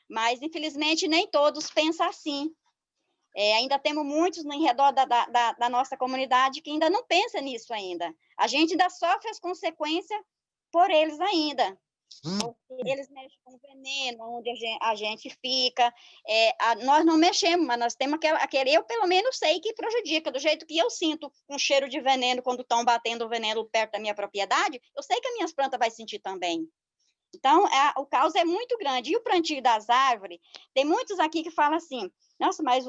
Mas, infelizmente, nem todos pensam assim. Ainda temos muitos em redor da nossa comunidade que ainda não pensam nisso ainda. A gente ainda sofre as consequências por eles ainda. Porque eles mexem com veneno, onde a gente fica. Nós não mexemos, mas nós temos aquele, eu pelo menos sei que prejudica, do jeito que eu sinto um cheiro de veneno quando estão batendo o veneno perto da minha propriedade, eu sei que as minhas plantas vão sentir também. Então, o caos é muito grande. E o plantio das árvores, tem muitos aqui que falam assim, nossa, mas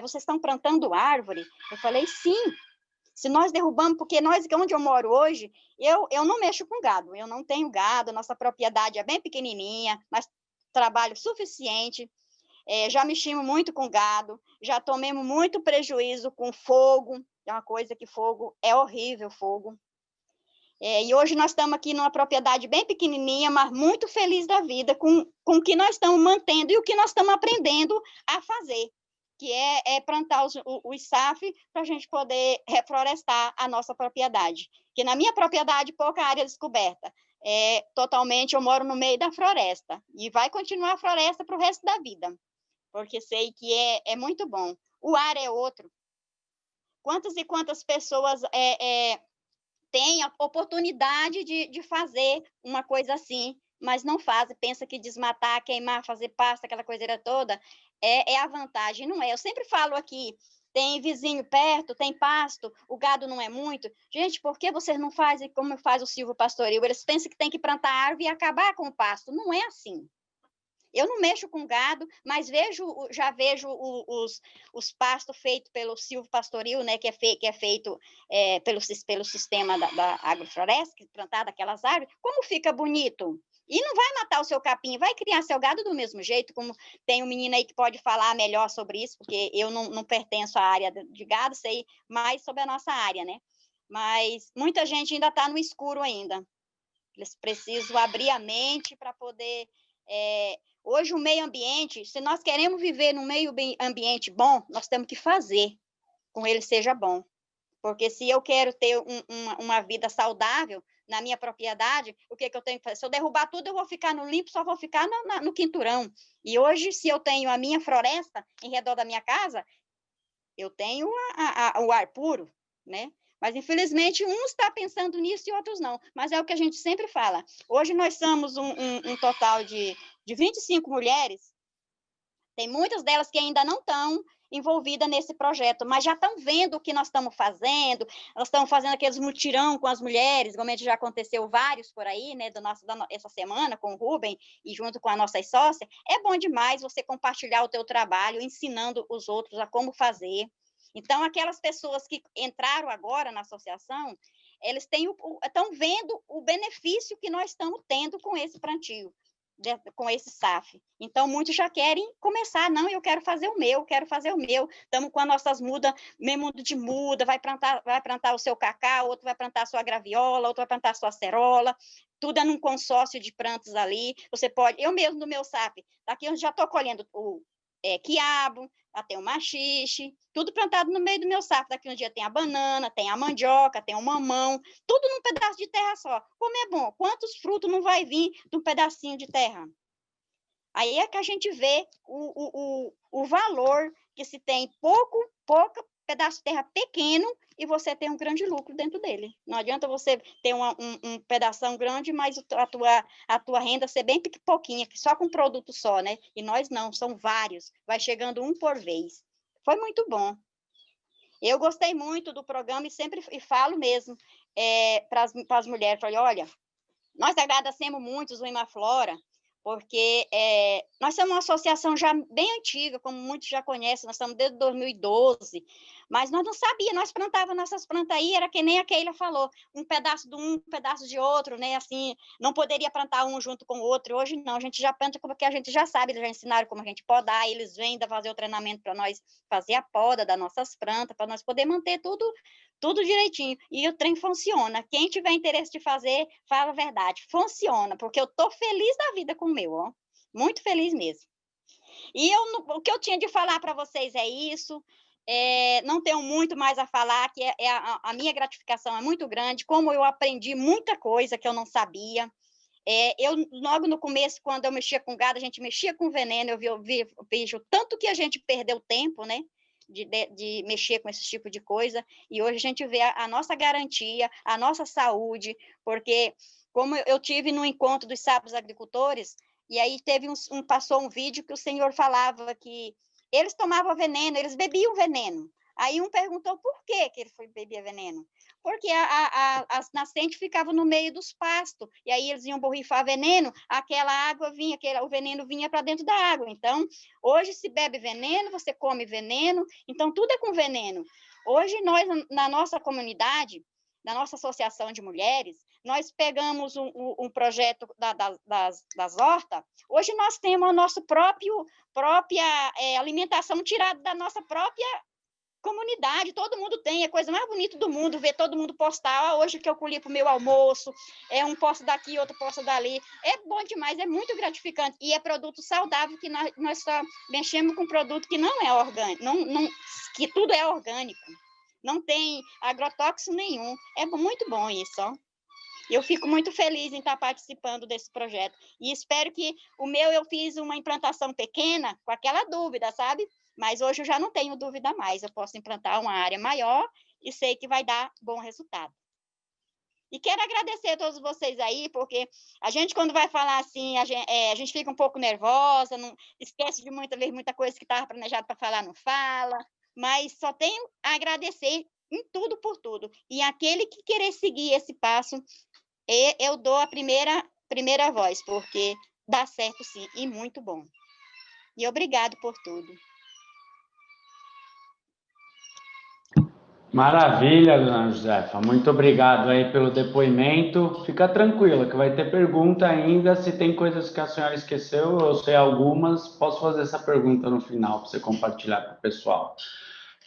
vocês estão plantando árvore? Eu falei, sim. Se nós derrubamos, porque onde eu moro hoje, eu não mexo com gado, eu não tenho gado, nossa propriedade é bem pequenininha, mas trabalho suficiente, já mexemos muito com gado, já tomamos muito prejuízo com fogo, é uma coisa que fogo é horrível, fogo. E hoje nós estamos aqui numa propriedade bem pequenininha, mas muito feliz da vida com o que nós estamos mantendo e o que nós estamos aprendendo a fazer, que é plantar os SAF para a gente poder reflorestar a nossa propriedade. Que na minha propriedade, pouca área descoberta. Totalmente, eu moro no meio da floresta. E vai continuar a floresta para o resto da vida. Porque sei que é muito bom. O ar é outro. Quantas e quantas pessoas têm a oportunidade de fazer uma coisa assim, mas não fazem, pensa que desmatar, queimar, fazer pasta, aquela coiseira toda, é a vantagem, não é? Eu sempre falo aqui, tem vizinho perto, tem pasto, o gado não é muito. Gente, por que vocês não fazem como faz o silvopastoril? Eles pensam que tem que plantar árvore e acabar com o pasto. Não é assim. Eu não mexo com gado, mas já vejo os pastos feitos pelo silvopastoril, né, que é feito pelo sistema da agrofloresta, plantada aquelas árvores, como fica bonito. E não vai matar o seu capim, vai criar seu gado do mesmo jeito, como tem um menino aí que pode falar melhor sobre isso, porque eu não pertenço à área de gado, sei mais sobre a nossa área, né? Mas muita gente ainda está no escuro ainda. Eles precisam abrir a mente para poder... Hoje o meio ambiente, se nós queremos viver num meio ambiente bom, nós temos que fazer com ele seja bom. Porque se eu quero ter uma vida saudável na minha propriedade, o que eu tenho que fazer? Se eu derrubar tudo, eu vou ficar no limpo, só vou ficar no quinturão. E hoje, se eu tenho a minha floresta em redor da minha casa, eu tenho o ar puro, né? Mas, infelizmente, uns estão pensando nisso e outros não. Mas é o que a gente sempre fala. Hoje nós somos um total de 25 mulheres. Tem muitas delas que ainda não estão envolvida nesse projeto, mas já estão vendo o que nós estamos fazendo, nós estamos fazendo aqueles mutirão com as mulheres, como já aconteceu vários por aí, né, essa semana com o Rubem e junto com a nossa sócia. É bom demais você compartilhar o teu trabalho, ensinando os outros a como fazer. Então, aquelas pessoas que entraram agora na associação, eles estão vendo o benefício que nós estamos tendo com esse plantio, com esse SAF. Então, muitos já querem começar, não, eu quero fazer o meu, estamos com as nossas mudas, meio mundo de muda, vai plantar o seu cacau, outro vai plantar a sua graviola, outro vai plantar a sua acerola, tudo é num consórcio de plantas ali, você pode, eu mesmo no meu SAF, aqui eu já estou colhendo o quiabo, tem o maxixe, tudo plantado no meio do meu SAF. Daqui um dia tem a banana, tem a mandioca, tem o mamão, tudo num pedaço de terra só. Como é bom, quantos frutos não vai vir de um pedacinho de terra? Aí é que a gente vê o valor que se tem pouco pedaço de terra pequeno e você tem um grande lucro dentro dele. Não adianta você ter um pedação grande, mas a tua renda ser bem pouquinha, só com produto só, né? E nós não, são vários, vai chegando um por vez. Foi muito bom. Eu gostei muito do programa e sempre falo mesmo para as mulheres, falei, olha, nós agradecemos muito o Imaflora, porque nós somos uma associação já bem antiga, como muitos já conhecem, nós estamos desde 2012, mas nós não sabíamos, nós plantávamos nossas plantas aí, era que nem a Keila falou, um pedaço de um pedaço de outro, né, assim, não poderia plantar um junto com o outro, hoje não, a gente já planta porque a gente já sabe, eles já ensinaram como a gente podar, eles vêm fazer o treinamento para nós fazer a poda das nossas plantas, para nós poder manter tudo direitinho, e o trem funciona. Quem tiver interesse de fazer, fala a verdade, funciona, porque eu tô feliz da vida com o meu, ó, muito feliz mesmo. E o que eu tinha de falar para vocês é isso, não tenho muito mais a falar, que a minha gratificação é muito grande, como eu aprendi muita coisa que eu não sabia. Eu, logo no começo, quando eu mexia com gado, a gente mexia com veneno, eu vejo tanto que a gente perdeu tempo, né? De mexer com esse tipo de coisa, e hoje a gente vê a nossa garantia, a nossa saúde, porque como eu tive no encontro dos sábios agricultores, e aí passou um vídeo que o senhor falava que eles tomavam veneno, eles bebiam veneno. Aí um perguntou por que ele bebia veneno. Porque as nascentes ficavam no meio dos pastos, e aí eles iam borrifar veneno, aquela água vinha, o veneno vinha para dentro da água. Então, hoje se bebe veneno, você come veneno, então tudo é com veneno. Hoje nós, na nossa comunidade, na nossa associação de mulheres, nós pegamos um projeto das hortas, hoje nós temos a nossa própria alimentação tirada da nossa própria comunidade, todo mundo tem, é a coisa mais bonita do mundo, ver todo mundo postar, hoje que eu colhi para o meu almoço, um posto daqui, outro posto dali, é bom demais, é muito gratificante, e é produto saudável, que nós só mexemos com produto que não é orgânico, que tudo é orgânico, não tem agrotóxico nenhum, é muito bom isso, ó. Eu fico muito feliz em estar participando desse projeto, e espero que o meu eu fiz uma implantação pequena, com aquela dúvida, sabe? Mas hoje eu já não tenho dúvida mais, eu posso implantar uma área maior e sei que vai dar bom resultado. E quero agradecer a todos vocês aí, porque a gente, quando vai falar assim, a gente fica um pouco nervosa, não esquece de muita coisa que estava planejada para falar, não fala, mas só tenho a agradecer em tudo por tudo. E aquele que querer seguir esse passo, eu dou a primeira voz, porque dá certo sim, e muito bom. E obrigado por tudo. Maravilha, dona Josefa. Muito obrigado aí pelo depoimento. Fica tranquila que vai ter pergunta ainda. Se tem coisas que a senhora esqueceu, eu sei algumas, posso fazer essa pergunta no final para você compartilhar com o pessoal.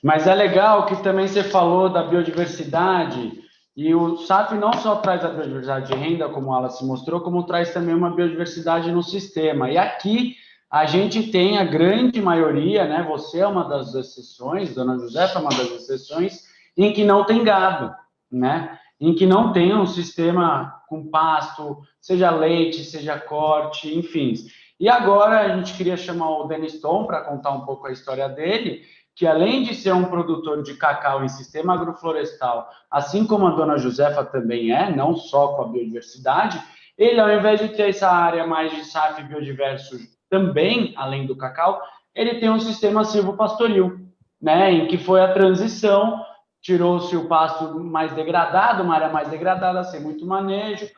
Mas é legal que também você falou da biodiversidade, e o SAF não só traz a biodiversidade de renda, como ela se mostrou, como traz também uma biodiversidade no sistema. E aqui a gente tem a grande maioria, né? Você é uma das exceções, dona Josefa é uma das exceções, em que não tem gado, né? Em que não tem um sistema com pasto, seja leite, seja corte, enfim. E agora a gente queria chamar o Denis Tom para contar um pouco a história dele, que além de ser um produtor de cacau em sistema agroflorestal, assim como a dona Josefa também não só com a biodiversidade, ele, ao invés de ter essa área mais de SAF biodiverso também, além do cacau, ele tem um sistema silvopastoril, né, em que foi a transição, tirou-se o pasto mais degradado, uma área mais degradada, sem muito manejo,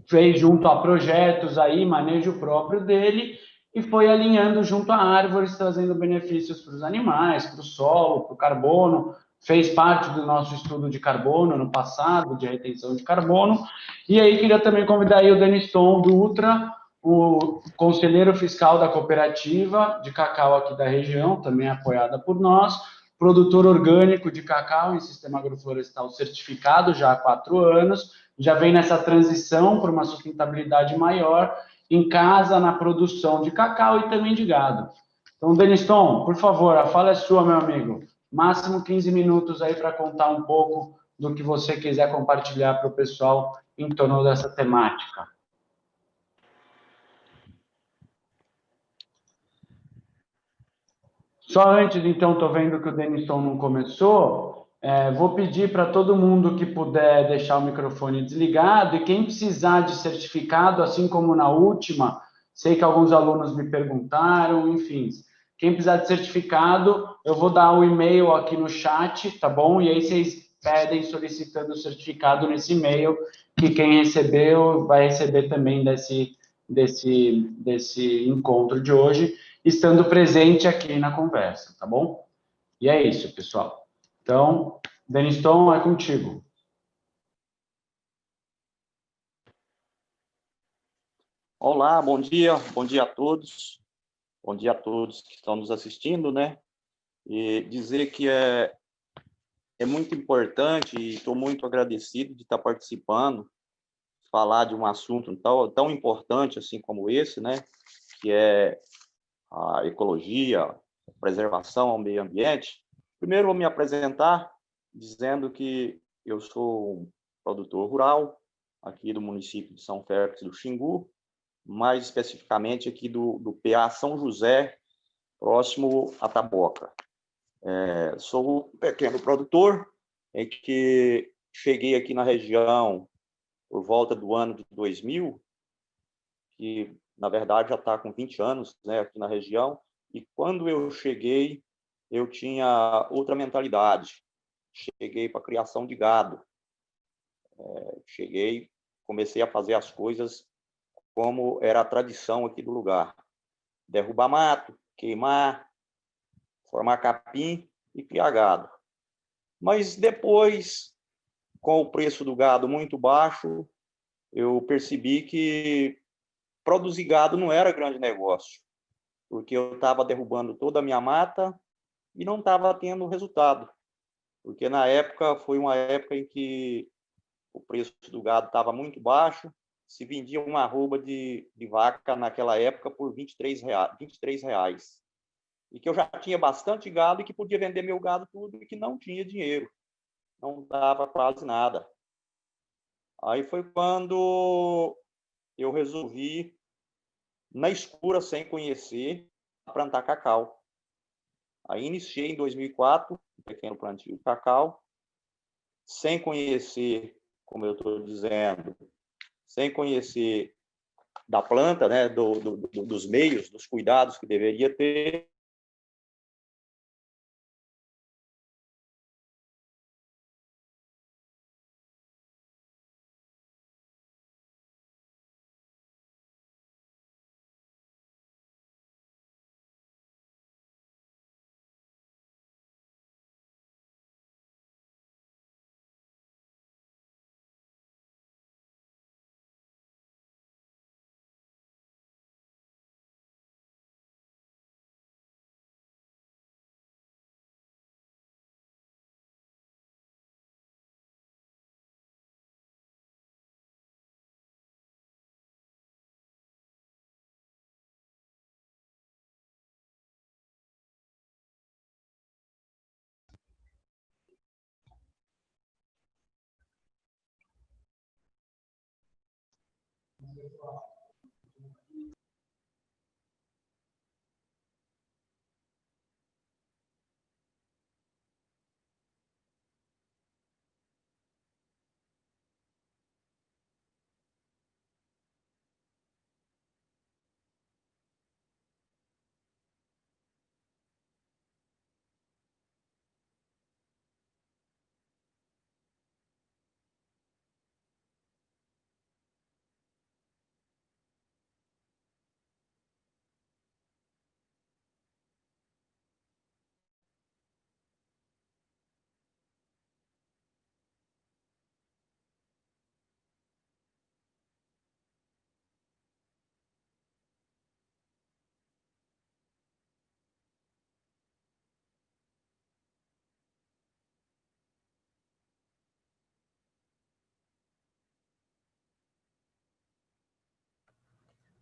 fez junto a projetos aí, manejo próprio dele, e foi alinhando junto a árvores, trazendo benefícios para os animais, para o solo, para o carbono, fez parte do nosso estudo de carbono no passado, de retenção de carbono, e aí queria também convidar aí o Denis Tom do Ultra, o conselheiro fiscal da cooperativa de cacau aqui da região, também apoiada por nós, produtor orgânico de cacau em sistema agroflorestal certificado já há 4 anos, já vem nessa transição para uma sustentabilidade maior em casa, na produção de cacau e também de gado. Então, Denis Tom, por favor, a fala é sua, meu amigo. Máximo 15 minutos aí para contar um pouco do que você quiser compartilhar para o pessoal em torno dessa temática. Só antes, então, estou vendo que o Denis Tom não começou, vou pedir para todo mundo que puder deixar o microfone desligado, e quem precisar de certificado, assim como na última, sei que alguns alunos me perguntaram, enfim, Quem precisar de certificado, eu vou dar o e-mail aqui no chat, tá bom? E aí vocês pedem solicitando o certificado nesse e-mail, que quem recebeu vai receber também desse encontro de hoje, estando presente aqui na conversa, tá bom? E é isso, pessoal. Então, Deniston, é contigo. Olá, bom dia a todos. Bom dia a todos que estão nos assistindo, né? E dizer que é muito importante e estou muito agradecido de estar participando, falar de um assunto tão importante assim como esse, né? Que é a ecologia, a preservação ao meio ambiente. Primeiro, vou me apresentar dizendo que eu sou um produtor rural aqui do município de São Félix do Xingu, mais especificamente aqui do PA São José, próximo a Taboca. Sou um pequeno produtor, em que cheguei aqui na região por volta do ano de 2000, que, na verdade, já está com 20 anos, né, aqui na região, e quando eu cheguei, eu tinha outra mentalidade. Cheguei para a criação de gado. Comecei a fazer as coisas como era a tradição aqui do lugar. Derrubar mato, queimar, formar capim e criar gado. Mas depois, com o preço do gado muito baixo, eu percebi que produzir gado não era grande negócio, porque eu estava derrubando toda a minha mata e não estava tendo resultado. Porque na época, foi uma época em que o preço do gado estava muito baixo, se vendia uma arroba de vaca naquela época por R$23. E que eu já tinha bastante gado e que podia vender meu gado tudo e que não tinha dinheiro. Não dava quase nada. Aí foi quando eu resolvi, na escura, sem conhecer, plantar cacau. Aí iniciei em 2004, um pequeno plantio de cacau, sem conhecer, como eu estou dizendo, sem conhecer da planta, né, dos meios, dos cuidados que deveria ter.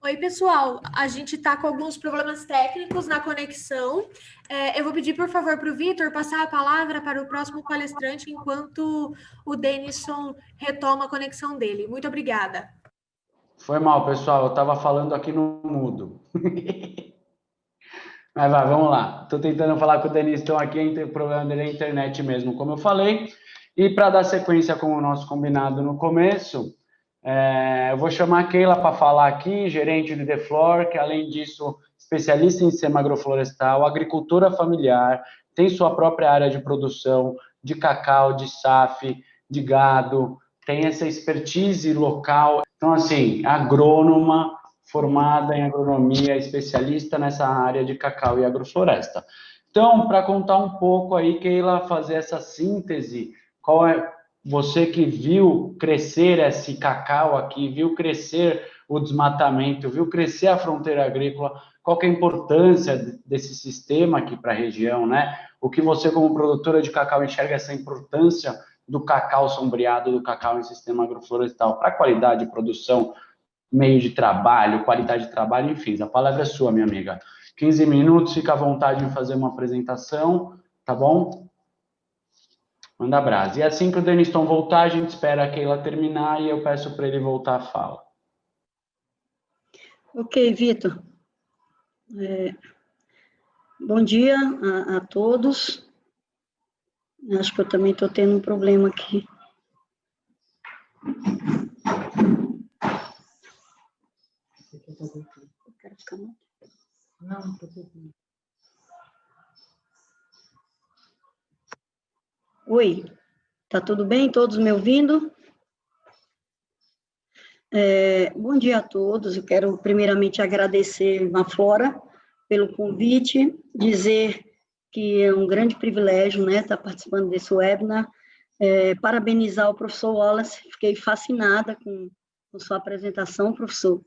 Oi, pessoal. A gente está com alguns problemas técnicos na conexão. Eu vou pedir, por favor, para o Vitor passar a palavra para o próximo palestrante enquanto o Denison retoma a conexão dele. Muito obrigada. Foi mal, pessoal. Eu estava falando aqui no mudo. Mas vai, vamos lá. Estou tentando falar com o Deniston aqui, o problema dele é a internet mesmo, como eu falei. E para dar sequência com o nosso combinado no começo, Eu vou chamar a Keila para falar aqui, gerente do IDEFLOR, que além disso, especialista em sistema agroflorestal, agricultura familiar, tem sua própria área de produção de cacau, de SAF, de gado, tem essa expertise local. Então, assim, agrônoma, formada em agronomia, especialista nessa área de cacau e agrofloresta. Então, para contar um pouco aí, Keila, fazer essa síntese, qual é você que viu crescer esse cacau aqui, viu crescer o desmatamento, viu crescer a fronteira agrícola, qual que é a importância desse sistema aqui para a região, né? O que você, como produtora de cacau, enxerga essa importância do cacau sombreado, do cacau em sistema agroflorestal para a qualidade de produção, meio de trabalho, qualidade de trabalho, enfim, a palavra é sua, minha amiga. 15 minutos, fica à vontade em fazer uma apresentação, tá bom? Manda brasa. E assim que o Deniston voltar, a gente espera a Keila terminar e eu peço para ele voltar à fala. Ok, Vitor. Bom dia a todos. Acho que eu também estou tendo um problema aqui. Eu quero ficar muito. Não, não estou ouvindo. Oi, tá tudo bem? Todos me ouvindo? Bom dia a todos. Eu quero primeiramente agradecer a Flora pelo convite, dizer que é um grande privilégio, né, estar participando desse webinar. Parabenizar o professor Wallace, fiquei fascinada com sua apresentação, professor.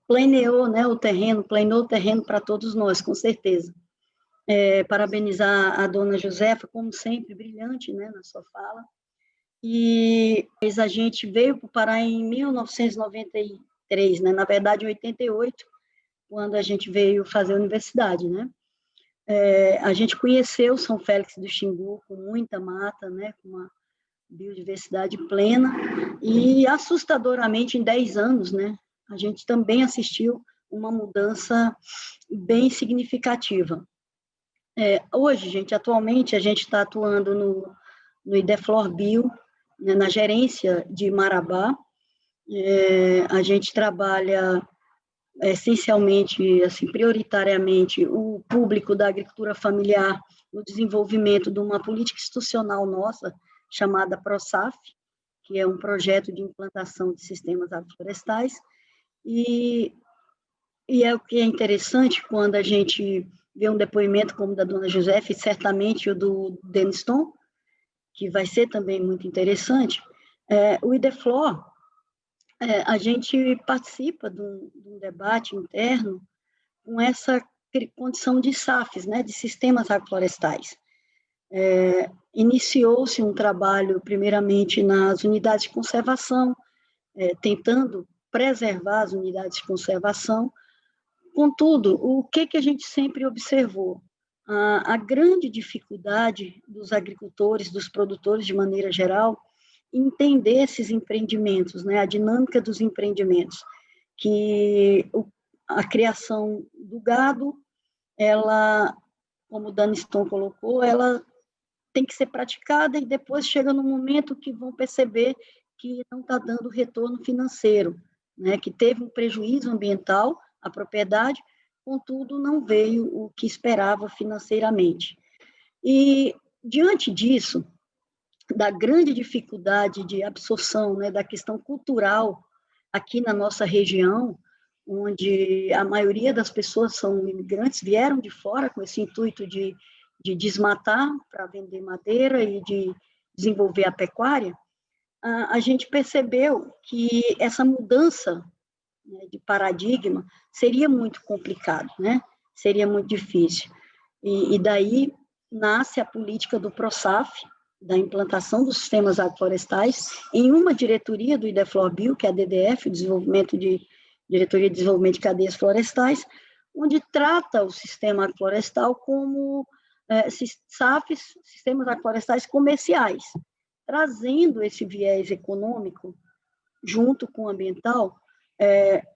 Planeou, né, o terreno para todos nós, com certeza. Parabenizar a dona Josefa, como sempre, brilhante, né, na sua fala. E a gente veio para o Pará em 1993, né, na verdade, em 88, quando a gente veio fazer a universidade, né. A gente conheceu São Félix do Xingu com muita mata, né, com uma biodiversidade plena, e assustadoramente, em 10 anos, né, a gente também assistiu uma mudança bem significativa. Hoje, gente, atualmente, a gente está atuando no IDEFLOR Bio, né, na gerência de Marabá. A gente trabalha essencialmente, assim, prioritariamente, o público da agricultura familiar no desenvolvimento de uma política institucional nossa, chamada ProSAF, que é um projeto de implantação de sistemas agroflorestais, e é o que é interessante quando a gente vê um depoimento como o da dona Josefa, e certamente o do Deniston, que vai ser também muito interessante. O IDEFLOR, a gente participa de um debate interno com essa condição de SAFs, né, de sistemas agroflorestais. Iniciou-se um trabalho, primeiramente, nas unidades de conservação, tentando preservar as unidades de conservação. Contudo, o que a gente sempre observou? A grande dificuldade dos agricultores, dos produtores de maneira geral, entender esses empreendimentos, né, a dinâmica dos empreendimentos, que a criação do gado, ela, como o Deniston colocou, ela tem que ser praticada e depois chega no momento que vão perceber que não está dando retorno financeiro, né, que teve um prejuízo ambiental, a propriedade, contudo, não veio o que esperava financeiramente. E, diante disso, da grande dificuldade de absorção, né, da questão cultural aqui na nossa região, onde a maioria das pessoas são imigrantes, vieram de fora com esse intuito de desmatar para vender madeira e de desenvolver a pecuária, a gente percebeu que essa mudança, né, de paradigma seria muito complicado, né? Seria muito difícil. E daí nasce a política do ProSAF, da implantação dos sistemas agroflorestais, em uma diretoria do IDEFLOR Bio, que é a DDF, Diretoria de Desenvolvimento de Cadeias Florestais, onde trata o sistema agroflorestal como SAFs, sistemas agroflorestais comerciais, trazendo esse viés econômico junto com o ambiental,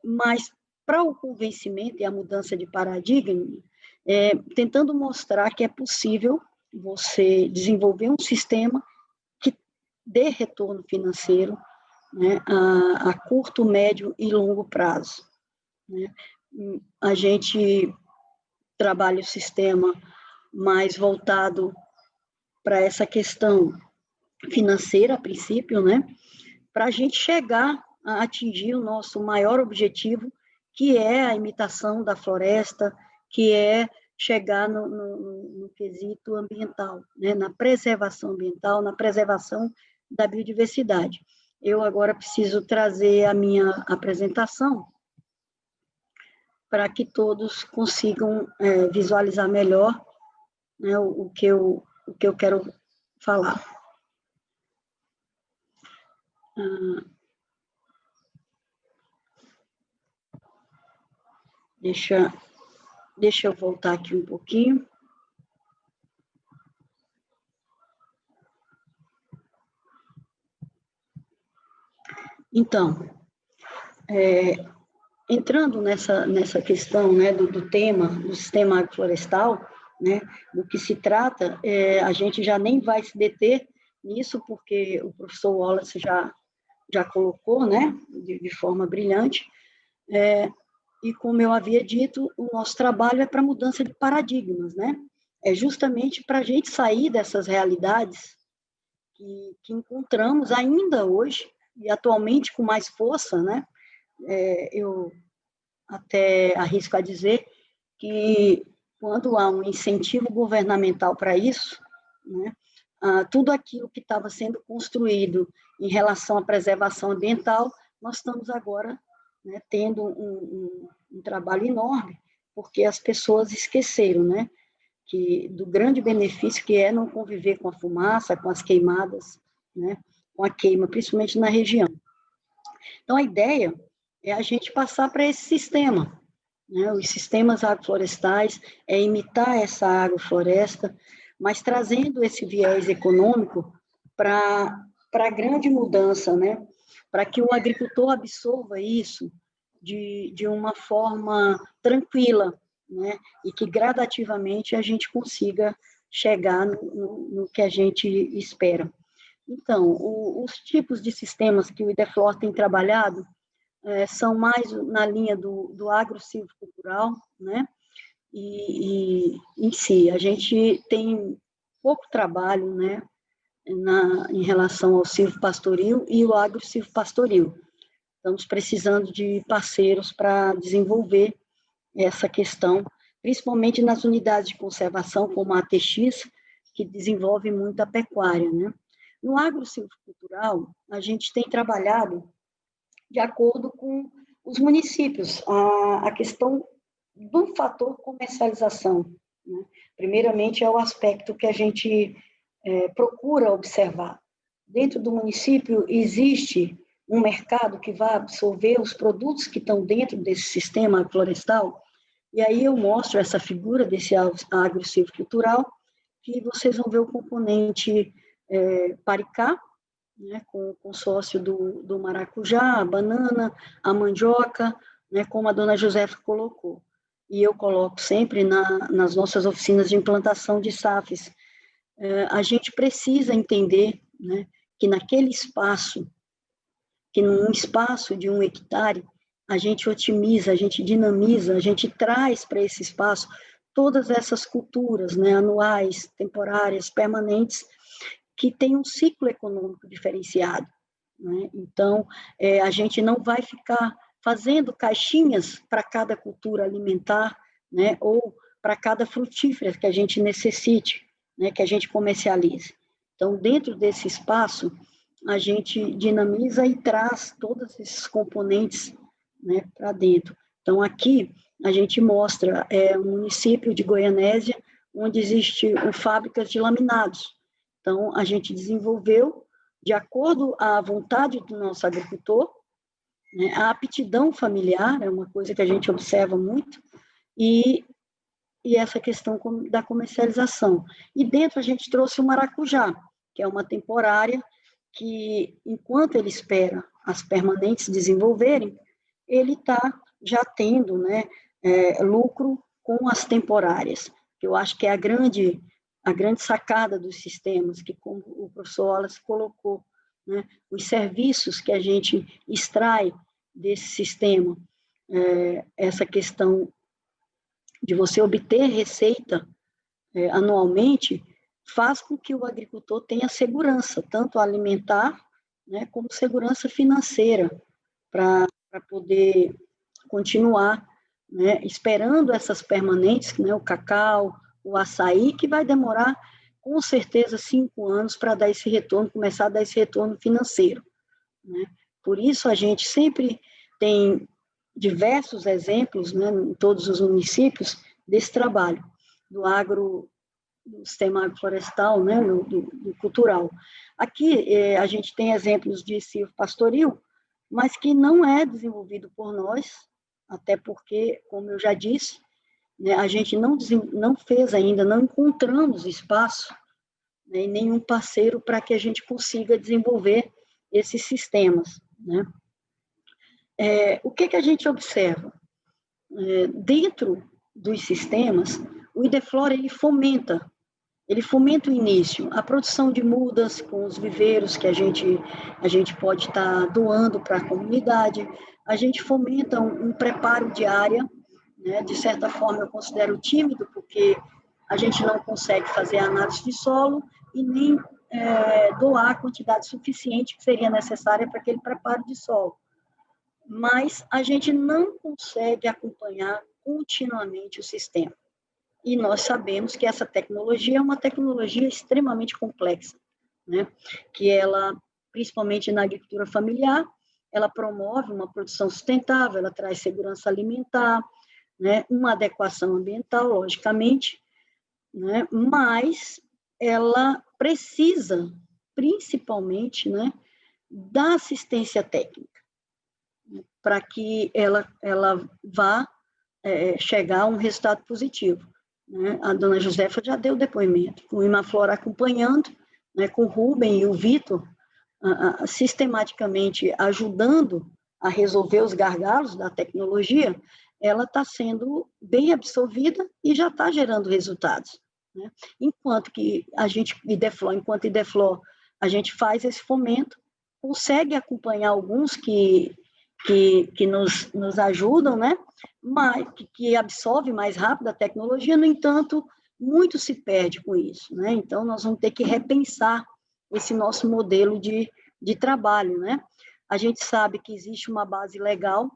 mas para o convencimento e a mudança de paradigma, tentando mostrar que é possível você desenvolver um sistema que dê retorno financeiro, né, a curto, médio e longo prazo, né? A gente trabalha o sistema mais voltado para essa questão financeira, a princípio, né, para a gente chegar a atingir o nosso maior objetivo, que é a imitação da floresta, que é chegar no quesito ambiental, né, na preservação ambiental, na preservação da biodiversidade. Eu agora preciso trazer a minha apresentação para que todos consigam visualizar melhor, né, o que eu quero falar. Deixa eu voltar aqui um pouquinho. Então, entrando nessa questão, né, do tema, do sistema agroflorestal, né, do que se trata, a gente já nem vai se deter nisso, porque o professor Wallace já colocou, né, de forma brilhante, e como eu havia dito, o nosso trabalho é para mudança de paradigmas, né, é justamente para a gente sair dessas realidades que encontramos ainda hoje, e atualmente com mais força, né, eu até arrisco a dizer que quando há um incentivo governamental para isso, né, tudo aquilo que estava sendo construído em relação à preservação ambiental, nós estamos agora, né, tendo um trabalho enorme, porque as pessoas esqueceram, né, do grande benefício que é não conviver com a fumaça, com as queimadas, né, com a queima, principalmente na região. Então, a ideia é a gente passar para esse sistema, né, os sistemas agroflorestais, imitar essa agrofloresta, mas trazendo esse viés econômico para a grande mudança, né, para que o agricultor absorva isso de uma forma tranquila, né, e que gradativamente a gente consiga chegar no que a gente espera. Então, os tipos de sistemas que o Ideflor tem trabalhado são mais na linha do agro-silvicultural, né, e em si, a gente tem pouco trabalho, né, em relação ao silvopastoril e o agro-silvopastoril. Estamos precisando de parceiros para desenvolver essa questão, principalmente nas unidades de conservação, como a ATX, que desenvolve muito a pecuária, né. No agro-silvicultural, a gente tem trabalhado de acordo com os municípios, a questão do fator comercialização, né? Primeiramente, é o aspecto que a gente procura observar. Dentro do município, existe um mercado que vai absorver os produtos que estão dentro desse sistema florestal, e aí eu mostro essa figura desse agro-silvicultural, que vocês vão ver o componente paricá, né, com o consórcio do maracujá, a banana, a mandioca, né, como a dona Josefa colocou. E eu coloco sempre nas nossas oficinas de implantação de SAFs. A gente precisa entender, né, que naquele espaço, que num espaço de 1 hectare, a gente otimiza, a gente dinamiza, a gente traz para esse espaço todas essas culturas, né, anuais, temporárias, permanentes, que tem um ciclo econômico diferenciado, né? Então, a gente não vai ficar fazendo caixinhas para cada cultura alimentar, né, ou para cada frutífera que a gente necessite, né, que a gente comercialize. Então, dentro desse espaço, a gente dinamiza e traz todos esses componentes, né, para dentro. Então, aqui, a gente mostra um município de Goianésia, onde existe fábricas de laminados. Então, a gente desenvolveu, de acordo à vontade do nosso agricultor, né, a aptidão familiar é uma coisa que a gente observa muito, e essa questão da comercialização. E dentro a gente trouxe o maracujá, que é uma temporária que, enquanto ele espera as permanentes desenvolverem, ele está já tendo, né, lucro com as temporárias, que eu acho que é a grande sacada dos sistemas, que como o professor Wallace colocou, né? Os serviços que a gente extrai desse sistema, essa questão de você obter receita anualmente, faz com que o agricultor tenha segurança, tanto alimentar, né, como segurança financeira, para poder continuar, né, esperando essas permanentes, né, o cacau, o açaí, que vai demorar, com certeza, 5 anos para dar esse retorno, começar a dar esse retorno financeiro, né? Por isso, a gente sempre tem diversos exemplos, né, em todos os municípios, desse trabalho, do sistema agroflorestal, né, do cultural. Aqui, a gente tem exemplos de silvopastoril, mas que não é desenvolvido por nós, até porque, como eu já disse, né, a gente não fez ainda, não encontramos espaço, né, e nenhum parceiro para que a gente consiga desenvolver esses sistemas, né? O que a gente observa? Dentro dos sistemas, o Ideflora, ele fomenta o início, a produção de mudas com os viveiros que a gente pode estar doando para a comunidade, a gente fomenta um preparo de área, né? De certa forma eu considero tímido, porque a gente não consegue fazer análise de solo e nem doar a quantidade suficiente que seria necessária para aquele preparo de solo. Mas a gente não consegue acompanhar continuamente o sistema. E nós sabemos que essa tecnologia é uma tecnologia extremamente complexa, né? Que ela, principalmente na agricultura familiar, ela promove uma produção sustentável, ela traz segurança alimentar, né? Uma adequação ambiental, logicamente, né? Mas ela precisa, principalmente, né, da assistência técnica, para que ela vá chegar a um resultado positivo, né? A dona Josefa já deu depoimento, com o Imaflora acompanhando, né, com o Rubem e o Vitor, sistematicamente ajudando a resolver os gargalos da tecnologia, ela está sendo bem absorvida e já está gerando resultados, né? Enquanto Ideflor, a gente faz esse fomento, consegue acompanhar alguns que nos ajudam, né? Mas que absorve mais rápido a tecnologia, no entanto, muito se perde com isso, né? Então, nós vamos ter que repensar esse nosso modelo de trabalho, né? A gente sabe que existe uma base legal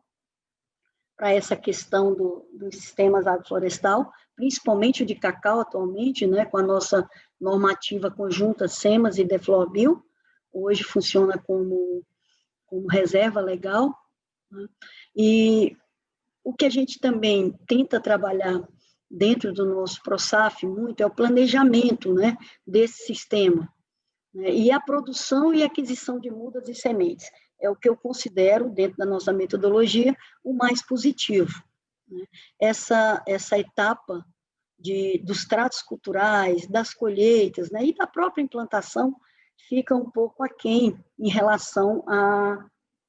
para essa questão dos sistemas agroflorestal, principalmente o de cacau atualmente, né? Com a nossa normativa conjunta SEMAS e Deflor-Bio, hoje funciona como reserva legal, né? E o que a gente também tenta trabalhar dentro do nosso ProSaf muito é o planejamento, né, desse sistema, né, e a produção e aquisição de mudas e sementes. É o que eu considero, dentro da nossa metodologia, o mais positivo, né? Essa etapa dos tratos culturais, das colheitas, né, e da própria implantação fica um pouco aquém em relação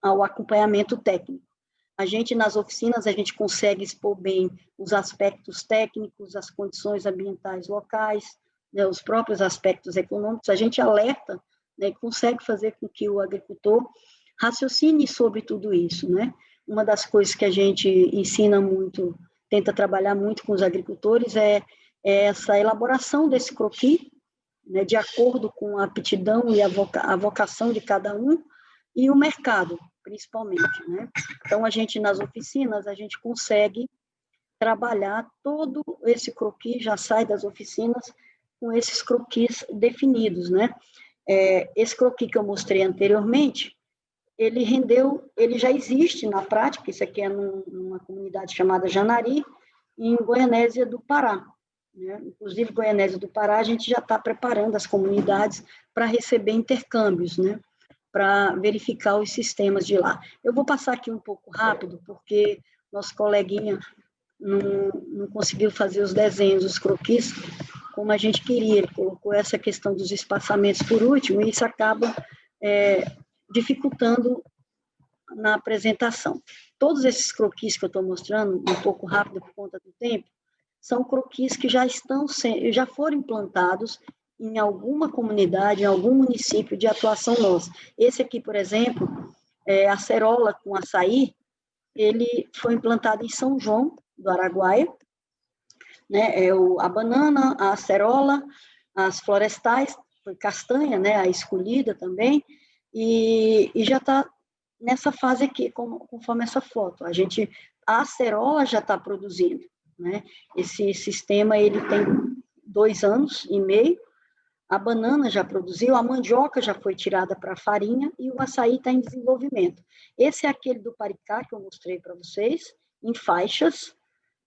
ao acompanhamento técnico. A gente, nas oficinas, a gente consegue expor bem os aspectos técnicos, as condições ambientais locais, né, os próprios aspectos econômicos, a gente alerta, né, e consegue fazer com que o agricultor raciocine sobre tudo isso, né? Uma das coisas que a gente ensina muito, tenta trabalhar muito com os agricultores, é essa elaboração desse croquis, né, de acordo com a aptidão e a vocação de cada um, e o mercado, principalmente, né? Então, nas oficinas, a gente consegue trabalhar todo esse croquis, já sai das oficinas com esses croquis definidos, né? Esse croquis que eu mostrei anteriormente, ele já existe na prática, isso aqui é numa comunidade chamada Janari, em Goianésia do Pará, né? Inclusive, Goianésia do Pará, a gente já está preparando as comunidades para receber intercâmbios, né? Para verificar os sistemas de lá. Eu vou passar aqui um pouco rápido, porque nosso coleguinha não conseguiu fazer os desenhos, os croquis, como a gente queria. Ele colocou essa questão dos espaçamentos por último, e isso acaba dificultando na apresentação. Todos esses croquis que eu estou mostrando, um pouco rápido por conta do tempo, são croquis que já foram implantados em alguma comunidade, em algum município de atuação nossa. Esse aqui, por exemplo, a acerola com açaí, ele foi implantado em São João do Araguaia, né? A banana, a acerola, as florestais, foi castanha, né? A escolhida também, e já está nessa fase aqui, conforme essa foto. A acerola já está produzindo, né? Esse sistema, ele tem 2 anos e meio, a banana já produziu, a mandioca já foi tirada para farinha e o açaí está em desenvolvimento. Esse é aquele do Paricá que eu mostrei para vocês, em faixas,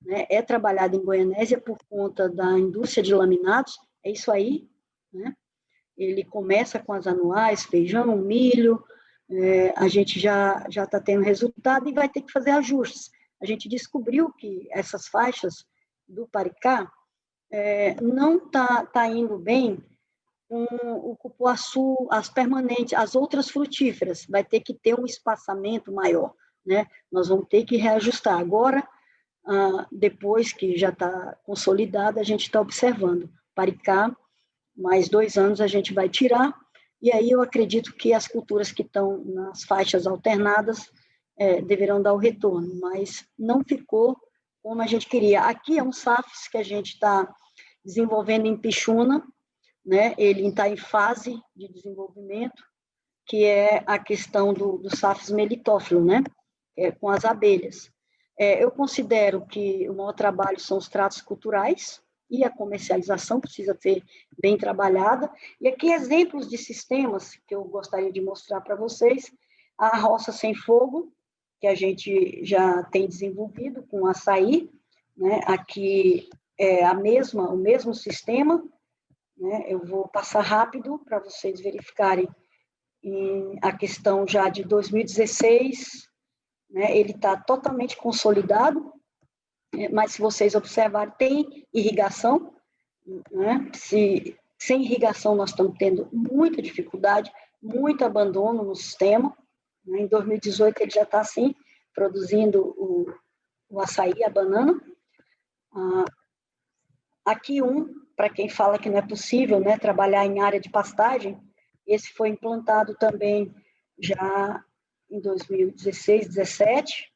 né? É trabalhado em Goianésia por conta da indústria de laminados, é isso aí, né? Ele começa com as anuais, feijão, milho, a gente já está tendo resultado e vai ter que fazer ajustes. A gente descobriu que essas faixas do Paricá não tá indo bem com o cupuaçu, as permanentes, as outras frutíferas, vai ter que ter um espaçamento maior, né? Nós vamos ter que reajustar. Agora, depois que já está consolidada, a gente está observando. Paricá, mais 2 anos a gente vai tirar, e aí eu acredito que as culturas que estão nas faixas alternadas deverão dar o retorno, mas não ficou como a gente queria. Aqui é um SAFs que a gente está desenvolvendo em Pixuna, né? Ele está em fase de desenvolvimento, que é a questão do SAFs melitófilo, né? Com as abelhas. Eu considero que o maior trabalho são os tratos culturais, e a comercialização precisa ser bem trabalhada. E aqui exemplos de sistemas que eu gostaria de mostrar para vocês. A roça sem fogo, que a gente já tem desenvolvido com açaí, né? Aqui é o mesmo sistema, né? Eu vou passar rápido para vocês verificarem a questão já de 2016, né? Ele está totalmente consolidado, mas se vocês observarem, tem irrigação, né? Sem irrigação nós estamos tendo muita dificuldade, muito abandono no sistema, né? Em 2018 ele já está assim, produzindo o açaí, a banana. Aqui para quem fala que não é possível, né, trabalhar em área de pastagem, esse foi implantado também já em 2016, 2017,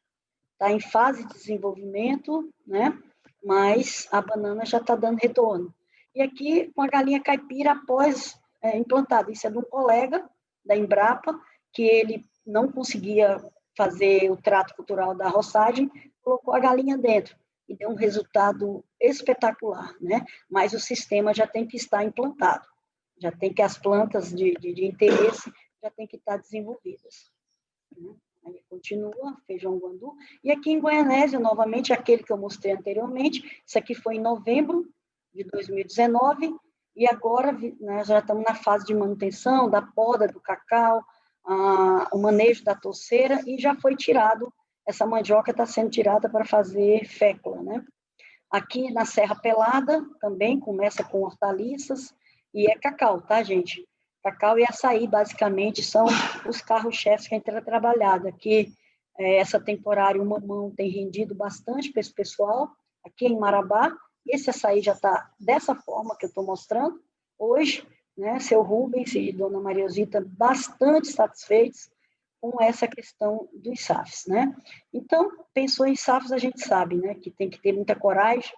está em fase de desenvolvimento, né? Mas a banana já está dando retorno. E aqui, com a galinha caipira após implantada. Isso é de um colega da Embrapa, que ele não conseguia fazer o trato cultural da roçagem, colocou a galinha dentro e deu um resultado espetacular, né? Mas o sistema já tem que estar implantado, já tem que as plantas de interesse já tem que estar desenvolvidas, né? Aí continua, feijão guandu. E aqui em Goianésia, novamente, aquele que eu mostrei anteriormente, isso aqui foi em novembro de 2019, e agora nós já estamos na fase de manutenção, da poda do cacau, o manejo da touceira, e já foi tirado, essa mandioca está sendo tirada para fazer fécula, né? Aqui na Serra Pelada, também começa com hortaliças, e é cacau, tá, gente? Cacau e açaí, basicamente, são os carros-chefes que a gente tem trabalhado. Aqui, essa temporária, o mamão tem rendido bastante para esse pessoal, aqui em Marabá. Esse açaí já está dessa forma que eu estou mostrando hoje, né? Seu Rubens e Dona Mariosita bastante satisfeitos com essa questão dos SAFs, né? Então, pensou em SAFs, a gente sabe, né? Que tem que ter muita coragem,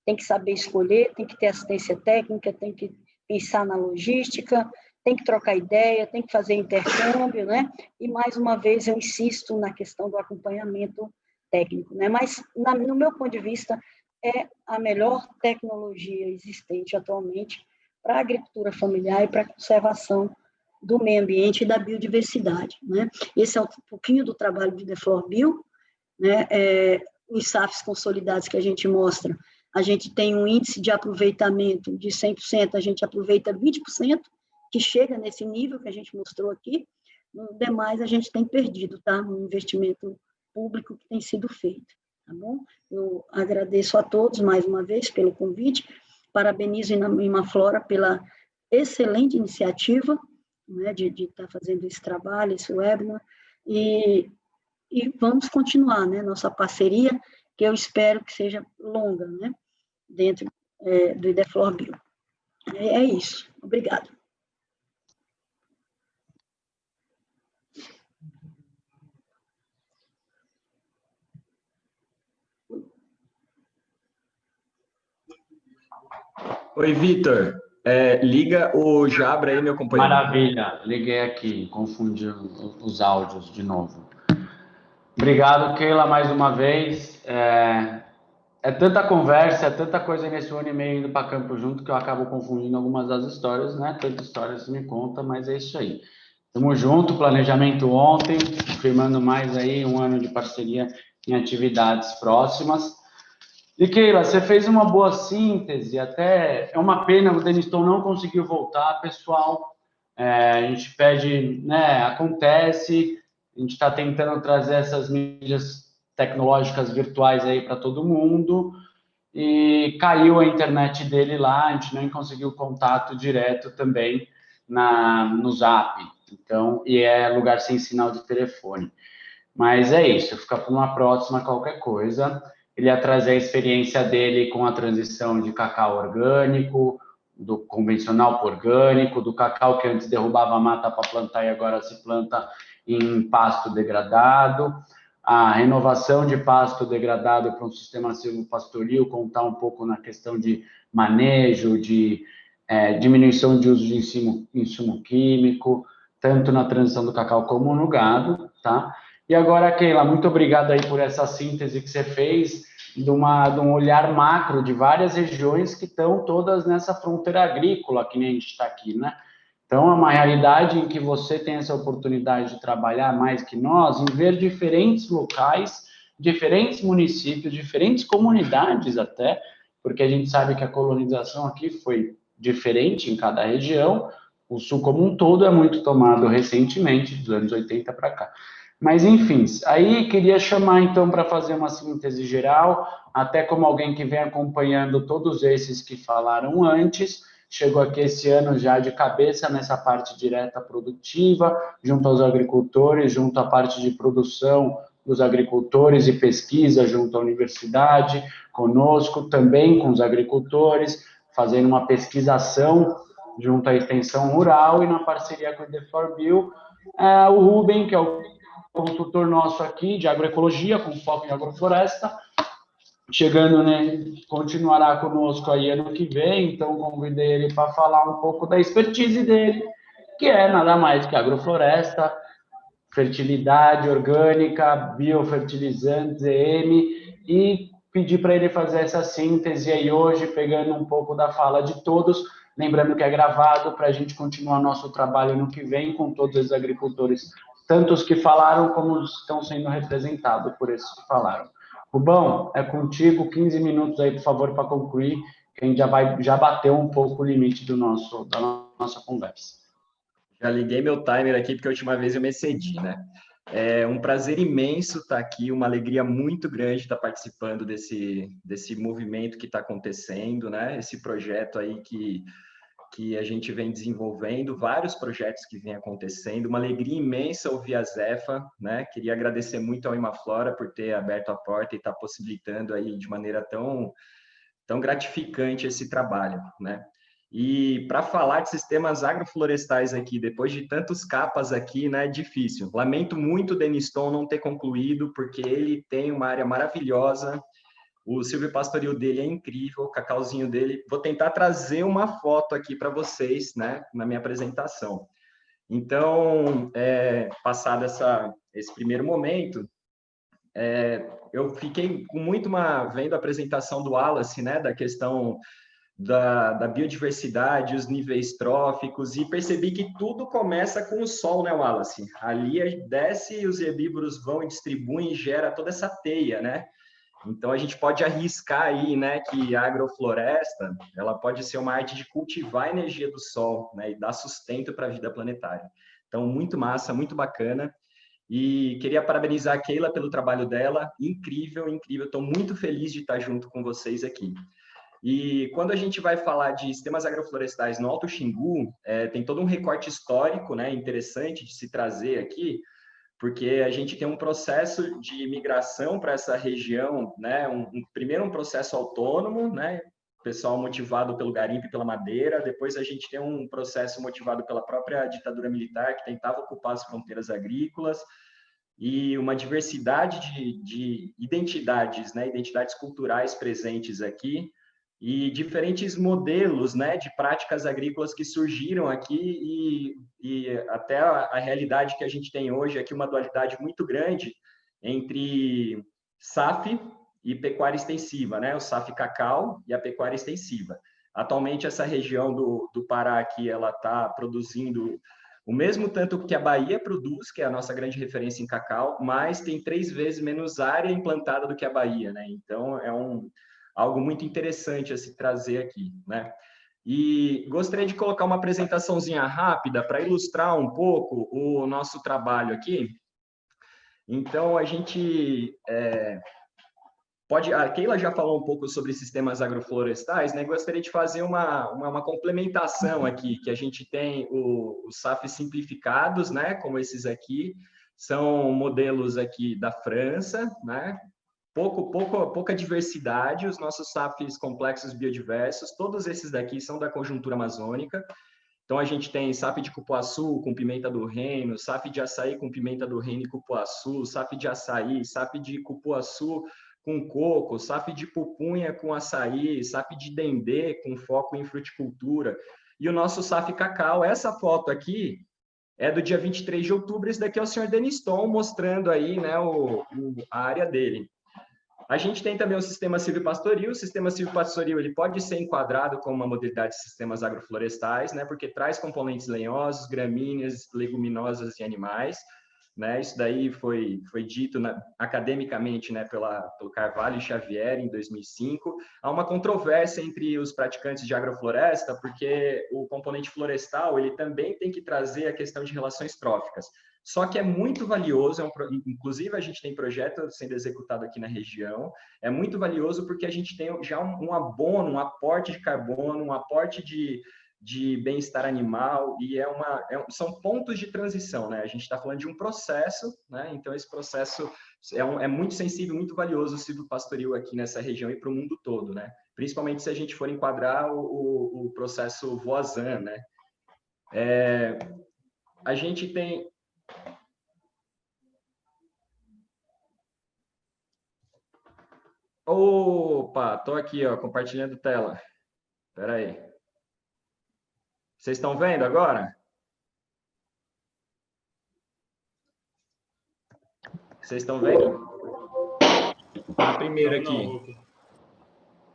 tem que saber escolher, tem que ter assistência técnica, tem que pensar na logística, tem que trocar ideia, tem que fazer intercâmbio, né? E, mais uma vez, eu insisto na questão do acompanhamento técnico, né? Mas, no meu ponto de vista, é a melhor tecnologia existente atualmente para a agricultura familiar e para a conservação do meio ambiente e da biodiversidade, né? Esse é um pouquinho do trabalho de DeFlorBio, né? Os SAFs consolidados que a gente mostra, a gente tem um índice de aproveitamento de 100%, a gente aproveita 20%, que chega nesse nível que a gente mostrou aqui, no demais a gente tem perdido, tá? Um investimento público que tem sido feito, tá bom? Eu agradeço a todos mais uma vez pelo convite, parabenizo a Imaflora pela excelente iniciativa, né, de estar fazendo esse trabalho, esse webinar, e vamos continuar, né, nossa parceria, que eu espero que seja longa, né, dentro do DeFlorBio. É isso. Obrigada. Oi, Vitor. Liga o Jabra aí, meu companheiro. Maravilha, liguei aqui, confundi os áudios de novo. Obrigado, Keila, mais uma vez. É tanta conversa, é tanta coisa nesse 1 ano e meio indo para campo junto que eu acabo confundindo algumas das histórias, né? Tantas histórias me conta, mas é isso aí. Tamo junto, planejamento ontem, firmando mais aí 1 ano de parceria em atividades próximas. E Keila, você fez uma boa síntese, até é uma pena o Deniston não conseguiu voltar, pessoal. A gente pede, né? Acontece, a gente está tentando trazer essas mídias tecnológicas virtuais aí para todo mundo e caiu a internet dele lá, a gente não conseguiu contato direto também no Zap, então, e é lugar sem sinal de telefone. Mas é isso, fica para uma próxima qualquer coisa. Ele ia trazer a experiência dele com a transição de cacau orgânico, do convencional para orgânico, do cacau que antes derrubava a mata para plantar e agora se planta em pasto degradado, a renovação de pasto degradado para um sistema silvopastoril, contar um pouco na questão de manejo, de diminuição de uso de insumo químico, tanto na transição do cacau como no gado, tá? E agora, Keila, muito obrigado aí por essa síntese que você fez de um olhar macro de várias regiões que estão todas nessa fronteira agrícola, que nem a gente está aqui, né? Então, é uma realidade em que você tem essa oportunidade de trabalhar mais que nós, em ver diferentes locais, diferentes municípios, diferentes comunidades até, porque a gente sabe que a colonização aqui foi diferente em cada região, o Sul como um todo é muito tomado recentemente, dos anos 80 para cá. Mas, enfim, aí queria chamar, então, para fazer uma síntese geral, até como alguém que vem acompanhando todos esses que falaram antes, chegou aqui esse ano já de cabeça nessa parte direta produtiva, junto aos agricultores, junto à parte de produção dos agricultores e pesquisa junto à universidade, conosco, também com os agricultores, fazendo uma pesquisação junto à extensão rural e na parceria com o IDFOR-Bio, o Rubem, que é o consultor nosso aqui de agroecologia, com foco em agrofloresta, chegando, né, continuará conosco aí ano que vem, então convidei ele para falar um pouco da expertise dele, que é nada mais que agrofloresta, fertilidade orgânica, biofertilizantes, EM, e pedir para ele fazer essa síntese aí hoje, pegando um pouco da fala de todos, lembrando que é gravado para a gente continuar nosso trabalho no que vem com todos os agricultores, tanto os que falaram como os que estão sendo representados por esses que falaram. Rubão, é contigo, 15 minutos aí, por favor, para concluir, que a gente já bateu um pouco o limite da nossa conversa. Já liguei meu timer aqui, porque a última vez eu me excedi, né? É um prazer imenso estar aqui, uma alegria muito grande estar participando desse movimento que está acontecendo, né? Esse projeto aí que a gente vem desenvolvendo, vários projetos que vêm acontecendo, uma alegria imensa ouvir a Zefa, né? Queria agradecer muito ao Imaflora por ter aberto a porta e estar possibilitando aí de maneira tão gratificante esse trabalho, né? E para falar de sistemas agroflorestais aqui, depois de tantos capas aqui, né, é difícil. Lamento muito o Deniston não ter concluído, porque ele tem uma área maravilhosa, o silvopastoril dele é incrível, o cacauzinho dele. Vou tentar trazer uma foto aqui para vocês, né, na minha apresentação. Então, passado esse primeiro momento, eu fiquei com muito vendo a apresentação do Wallace, né, da questão da biodiversidade, os níveis tróficos, e percebi que tudo começa com o sol, né, Wallace? Ali desce, os herbívoros vão e distribuem e gera toda essa teia, né? Então, a gente pode arriscar aí, né, que a agrofloresta, ela pode ser uma arte de cultivar a energia do sol, né, e dar sustento para a vida planetária. Então, muito massa, muito bacana. E queria parabenizar a Keila pelo trabalho dela, incrível, incrível. Estou muito feliz de estar junto com vocês aqui. E quando a gente vai falar de sistemas agroflorestais no Alto Xingu, tem todo um recorte histórico, né, interessante de se trazer aqui, porque a gente tem um processo de migração para essa região, né, primeiro um processo autônomo, né, pessoal motivado pelo garimpo e pela madeira, depois a gente tem um processo motivado pela própria ditadura militar, que tentava ocupar as fronteiras agrícolas, e uma diversidade de identidades, né, identidades culturais presentes aqui, e diferentes modelos, né, de práticas agrícolas que surgiram aqui, e até a realidade que a gente tem hoje aqui, uma dualidade muito grande entre SAF e pecuária extensiva, né, o SAF cacau e a pecuária extensiva. Atualmente, essa região do Pará aqui, ela está produzindo o mesmo tanto que a Bahia produz, que é a nossa grande referência em cacau, mas tem 3 vezes menos área implantada do que a Bahia, né? Então, é algo muito interessante a se trazer aqui, né? E gostaria de colocar uma apresentaçãozinha rápida para ilustrar um pouco o nosso trabalho aqui. Então, a gente a Keila já falou um pouco sobre sistemas agroflorestais, né? Gostaria de fazer uma complementação aqui, que a gente tem os SAFs simplificados, né? Como esses aqui, são modelos aqui da França, né? Pouca diversidade, os nossos SAFs complexos biodiversos, todos esses daqui são da conjuntura amazônica. Então, a gente tem SAF de cupuaçu com pimenta do reino, SAF de açaí com pimenta do reino e cupuaçu, SAF de açaí, SAF de cupuaçu com coco, SAF de pupunha com açaí, SAF de dendê com foco em fruticultura. E o nosso SAF cacau, essa foto aqui é do dia 23 de outubro, esse daqui é o senhor Deniston mostrando aí, né, a área dele. A gente tem também o sistema silvopastoril. O sistema silvopastoril ele pode ser enquadrado como uma modalidade de sistemas agroflorestais, né, porque traz componentes lenhosos, gramíneas, leguminosas e animais. Né, isso daí foi dito academicamente, né, pelo Carvalho e Xavier em 2005. Há uma controvérsia entre os praticantes de agrofloresta, porque o componente florestal ele também tem que trazer a questão de relações tróficas. Só que é muito valioso, inclusive a gente tem projeto sendo executado aqui na região, é muito valioso porque a gente tem já um abono, um aporte de carbono, um aporte de bem-estar animal, e são pontos de transição, né? A gente está falando de um processo, né? Então, esse processo é muito sensível, muito valioso o silvopastoril aqui nessa região e para o mundo todo, né? Principalmente se a gente for enquadrar o processo Voisin, né? A gente tem... Opa, tô aqui, ó, compartilhando tela. Espera aí. Vocês estão vendo agora? Vocês estão vendo? A primeira aqui.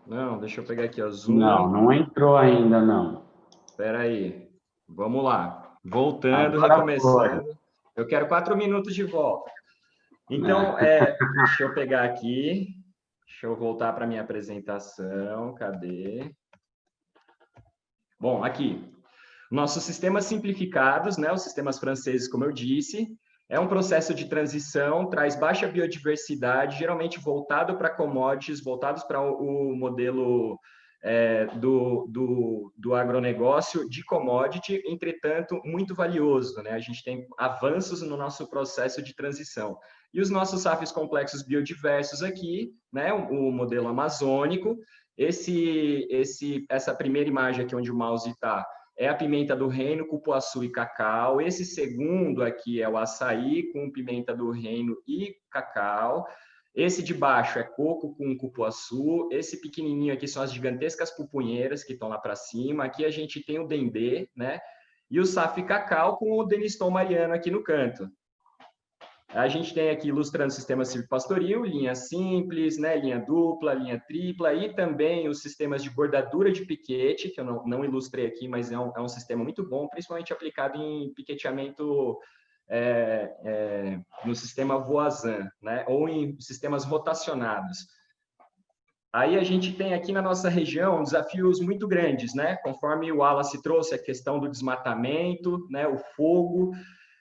Não, deixa eu pegar aqui o zoom. Não entrou ainda, não. Espera aí. Vamos lá. Voltando, recomeçando. Eu quero 4 minutos de volta. Então, deixa eu pegar aqui. Deixa eu voltar para a minha apresentação. Cadê? Bom, aqui. Nossos sistemas simplificados, né, os sistemas franceses, como eu disse, é um processo de transição, traz baixa biodiversidade, geralmente voltado para commodities, voltados para o modelo do agronegócio de commodity, entretanto, muito valioso, né? A gente tem avanços no nosso processo de transição. E os nossos SAFs complexos biodiversos aqui, né, o modelo amazônico, essa primeira imagem aqui onde o mouse está, é a pimenta do reino, cupuaçu e cacau. Esse segundo aqui é o açaí com pimenta do reino e cacau. Esse de baixo é coco com cupuaçu. Esse pequenininho aqui são as gigantescas pupunheiras que estão lá para cima. Aqui a gente tem o dendê, né? E o SAF cacau com o Deniston Mariano aqui no canto. A gente tem aqui ilustrando o sistema silvopastoril, linha simples, né, linha dupla, linha tripla, e também os sistemas de bordadura de piquete, que eu não ilustrei aqui, mas é um sistema muito bom, principalmente aplicado em piqueteamento no sistema Voisin, né, ou em sistemas rotacionados. Aí a gente tem aqui na nossa região desafios muito grandes, né, conforme o Wallace trouxe a questão do desmatamento, né, o fogo.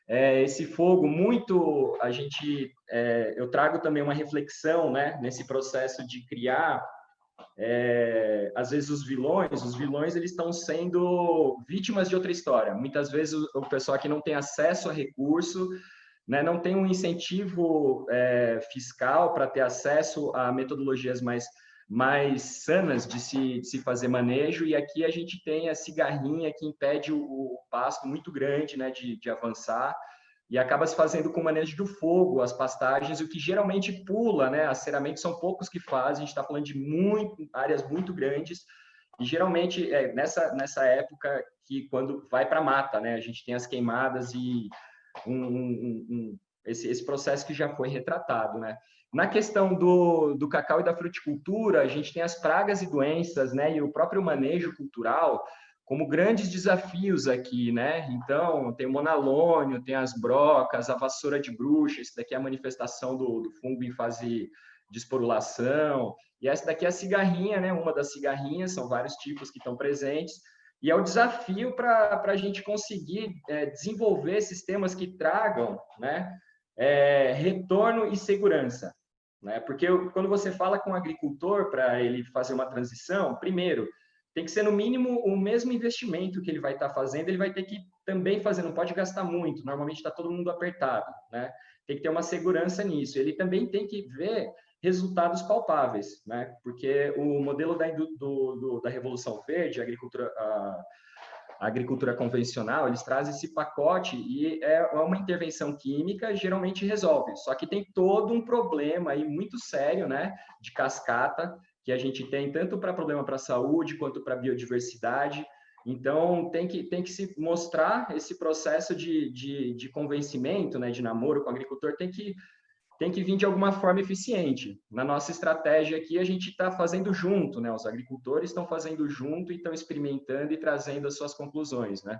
Esse fogo muito, eu trago também uma reflexão, né, nesse processo de criar, às vezes os vilões eles estão sendo vítimas de outra história. Muitas vezes o pessoal que não tem acesso a recurso, né, não tem um incentivo fiscal para ter acesso a metodologias mais mais sanas de se fazer manejo, e aqui a gente tem a cigarrinha que impede o pasto muito grande, né, de avançar, e acaba se fazendo com manejo do fogo, as pastagens, o que geralmente pula, né, aceramentos são poucos que fazem, a gente está falando de áreas muito grandes, e geralmente é nessa época que quando vai para a mata, né, a gente tem as queimadas e esse processo que já foi retratado, né. Na questão do cacau e da fruticultura, a gente tem as pragas e doenças, né, e o próprio manejo cultural como grandes desafios aqui, né? Então, tem o monalônio, tem as brocas, a vassoura de bruxa, esse daqui é a manifestação do fungo em fase de esporulação, e essa daqui é a cigarrinha, né? Uma das cigarrinhas, são vários tipos que estão presentes, e é o desafio para a gente conseguir desenvolver sistemas que tragam, né, retorno e segurança, né? Porque quando você fala com o agricultor para ele fazer uma transição, primeiro, tem que ser no mínimo o mesmo investimento que ele vai estar fazendo, ele vai ter que também fazer, não pode gastar muito, normalmente está todo mundo apertado, né? Tem que ter uma segurança nisso. Ele também tem que ver resultados palpáveis, né? Porque o modelo da Revolução Verde, a agricultura convencional, eles trazem esse pacote e é uma intervenção química, geralmente resolve. Só que tem todo um problema aí muito sério, né, de cascata, que a gente tem tanto para problema para a saúde quanto para a biodiversidade. Então, tem que se mostrar esse processo de convencimento, né, de namoro com o agricultor, tem que vir de alguma forma eficiente. Na nossa estratégia aqui, a gente está fazendo junto, né? Os agricultores estão fazendo junto e estão experimentando e trazendo as suas conclusões, né?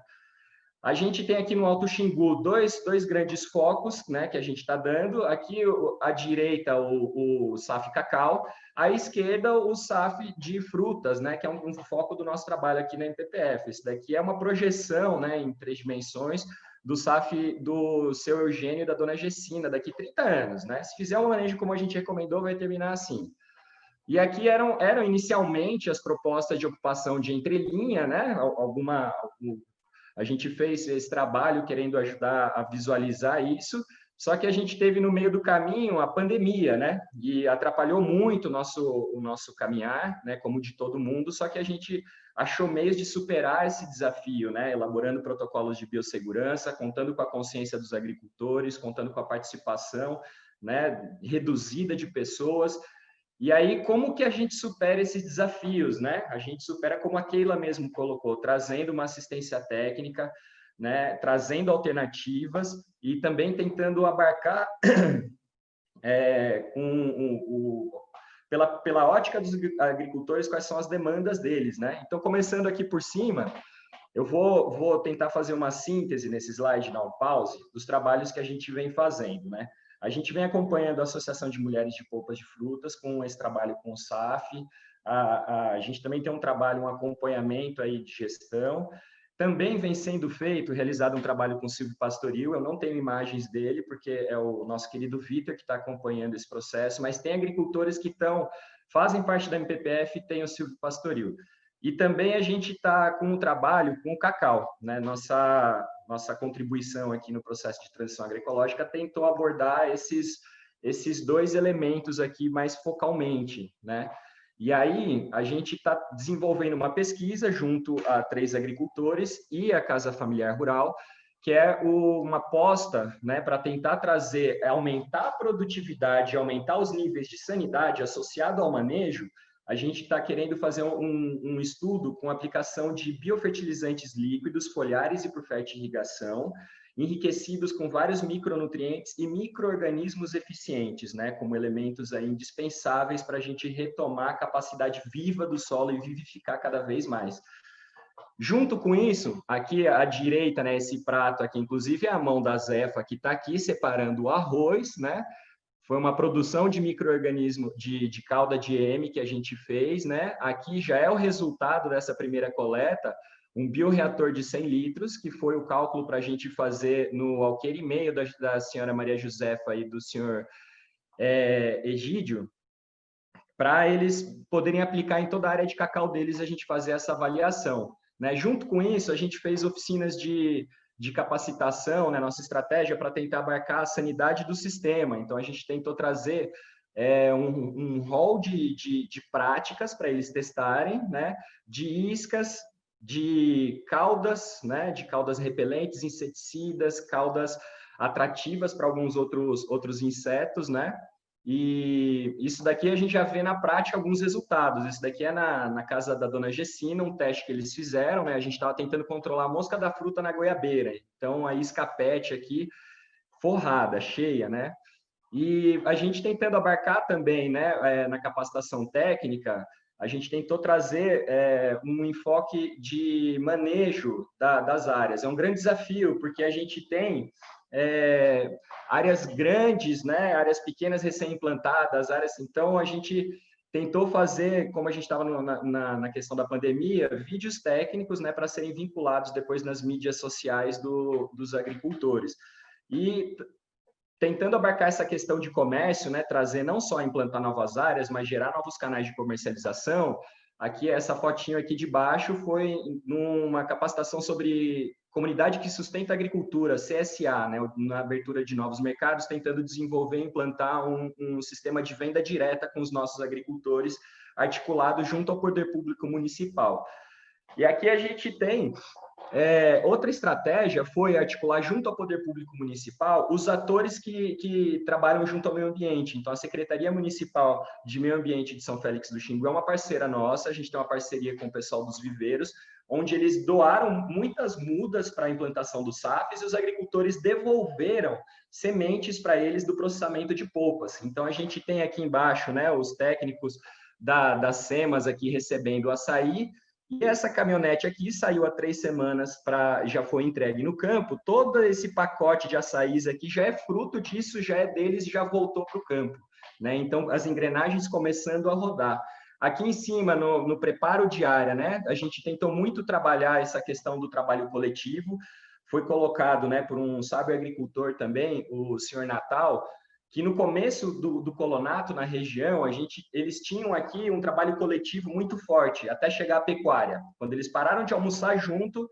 A gente tem aqui no Alto Xingu dois grandes focos, né, que a gente está dando. Aqui, à direita, o SAF Cacau, à esquerda, o SAF de frutas, né, que é um foco do nosso trabalho aqui na MPPF. Esse daqui é uma projeção, né, em 3 dimensões, do SAF do seu Eugênio e da dona Gessina, daqui 30 anos, né? Se fizer um manejo como a gente recomendou, vai terminar assim. E aqui eram inicialmente as propostas de ocupação de entrelinha, né? A gente fez esse trabalho querendo ajudar a visualizar isso, só que a gente teve no meio do caminho a pandemia, né? E atrapalhou muito o nosso caminhar, né? Como de todo mundo, só que a gente achou meios de superar esse desafio, né? Elaborando protocolos de biossegurança, contando com a consciência dos agricultores, contando com a participação, né, reduzida de pessoas. E aí, como que a gente supera esses desafios, né? A gente supera como a Keila mesmo colocou, trazendo uma assistência técnica, né? Trazendo alternativas e também tentando abarcar pela ótica dos agricultores quais são as demandas deles, né? Então, começando aqui por cima, eu vou tentar fazer uma síntese nesse slide, dar um pause, dos trabalhos que a gente vem fazendo, né? A gente vem acompanhando a Associação de Mulheres de Polpas de Frutas com esse trabalho com o SAF. A gente também tem um trabalho, um acompanhamento aí de gestão. Também vem sendo realizado um trabalho com o Silvio Pastoril. Eu não tenho imagens dele, porque é o nosso querido Vitor que está acompanhando esse processo, mas tem agricultores que fazem parte da MPPF e tem o Silvio Pastoril. E também a gente está com um trabalho com o cacau, né? Nossa contribuição aqui no processo de transição agroecológica tentou abordar esses 2 elementos aqui mais focalmente, né? E aí a gente está desenvolvendo uma pesquisa junto a 3 agricultores e a Casa Familiar Rural, que é uma aposta, né, para tentar aumentar a produtividade, aumentar os níveis de sanidade associado ao manejo. A gente está querendo fazer um estudo com aplicação de biofertilizantes líquidos, foliares e por fertirrigação, enriquecidos com vários micronutrientes e micro-organismos eficientes, né, como elementos aí indispensáveis para a gente retomar a capacidade viva do solo e vivificar cada vez mais. Junto com isso, aqui à direita, né, esse prato aqui, inclusive é a mão da Zefa, que está aqui separando o arroz, né? Foi uma produção de micro-organismo de calda de M que a gente fez, né? Aqui já é o resultado dessa primeira coleta, um bioreator de 100 litros, que foi o cálculo para a gente fazer no alqueire e meio da senhora Maria Josefa e do senhor Egídio, para eles poderem aplicar em toda a área de cacau deles, a gente fazer essa avaliação, né? Junto com isso, a gente fez oficinas de capacitação, né, nossa estratégia para tentar abarcar a sanidade do sistema. Então, a gente tentou trazer um rol de práticas para eles testarem, né? De iscas, de caudas, né? De caudas repelentes, inseticidas, caudas atrativas para alguns outros insetos, né? E isso daqui a gente já vê na prática alguns resultados. Isso daqui é na casa da dona Gessina, um teste que eles fizeram, né? A gente estava tentando controlar a mosca da fruta na goiabeira. Então, a isca PET aqui, forrada, cheia, né? E a gente tentando abarcar também, né, na capacitação técnica, a gente tentou trazer um enfoque de manejo das áreas. É um grande desafio, porque a gente tem áreas grandes, né, áreas pequenas recém-implantadas, então a gente tentou fazer, como a gente estava na questão da pandemia, vídeos técnicos, né, para serem vinculados depois nas mídias sociais dos agricultores. E tentando abarcar essa questão de comércio, né, trazer não só implantar novas áreas, mas gerar novos canais de comercialização. Aqui, essa fotinho aqui de baixo foi numa capacitação sobre comunidade que sustenta a agricultura, CSA, né, na abertura de novos mercados, tentando desenvolver e implantar um sistema de venda direta com os nossos agricultores, articulado junto ao poder público municipal. E aqui a gente tem outra estratégia foi articular junto ao poder público municipal os atores que trabalham junto ao meio ambiente. Então, a Secretaria Municipal de Meio Ambiente de São Félix do Xingu é uma parceira nossa, a gente tem uma parceria com o pessoal dos viveiros, onde eles doaram muitas mudas para a implantação dos SAFs e os agricultores devolveram sementes para eles do processamento de polpas. Então, a gente tem aqui embaixo, né, os técnicos das SEMAS aqui recebendo açaí. E essa caminhonete aqui saiu há 3 semanas, já foi entregue no campo. Todo esse pacote de açaís aqui já é fruto disso, já é deles, já voltou para o campo, né? Então, as engrenagens começando a rodar. Aqui em cima, no preparo de área, né? A gente tentou muito trabalhar essa questão do trabalho coletivo. Foi colocado, né, por um sábio agricultor também, o senhor Natal, que no começo do colonato na região, eles tinham aqui um trabalho coletivo muito forte, até chegar à pecuária. Quando eles pararam de almoçar junto,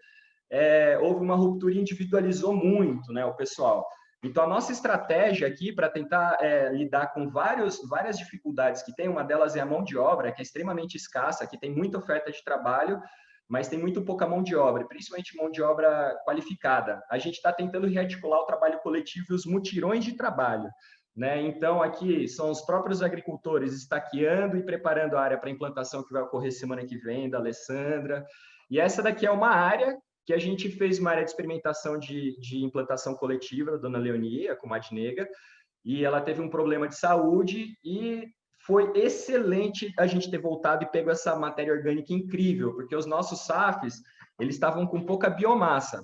houve uma ruptura e individualizou muito, né, o pessoal. Então, a nossa estratégia aqui para tentar lidar com várias dificuldades que tem, uma delas é a mão de obra, que é extremamente escassa, que tem muita oferta de trabalho, mas tem muito pouca mão de obra, principalmente mão de obra qualificada. A gente está tentando rearticular o trabalho coletivo e os mutirões de trabalho, né? Então, aqui são os próprios agricultores estaqueando e preparando a área para a implantação que vai ocorrer semana que vem, da Alessandra. E essa daqui é uma área que a gente fez uma área de experimentação de implantação coletiva, da dona Leonie, a comadre nega, e ela teve um problema de saúde e foi excelente a gente ter voltado e pego essa matéria orgânica incrível, porque os nossos SAFs, eles estavam com pouca biomassa.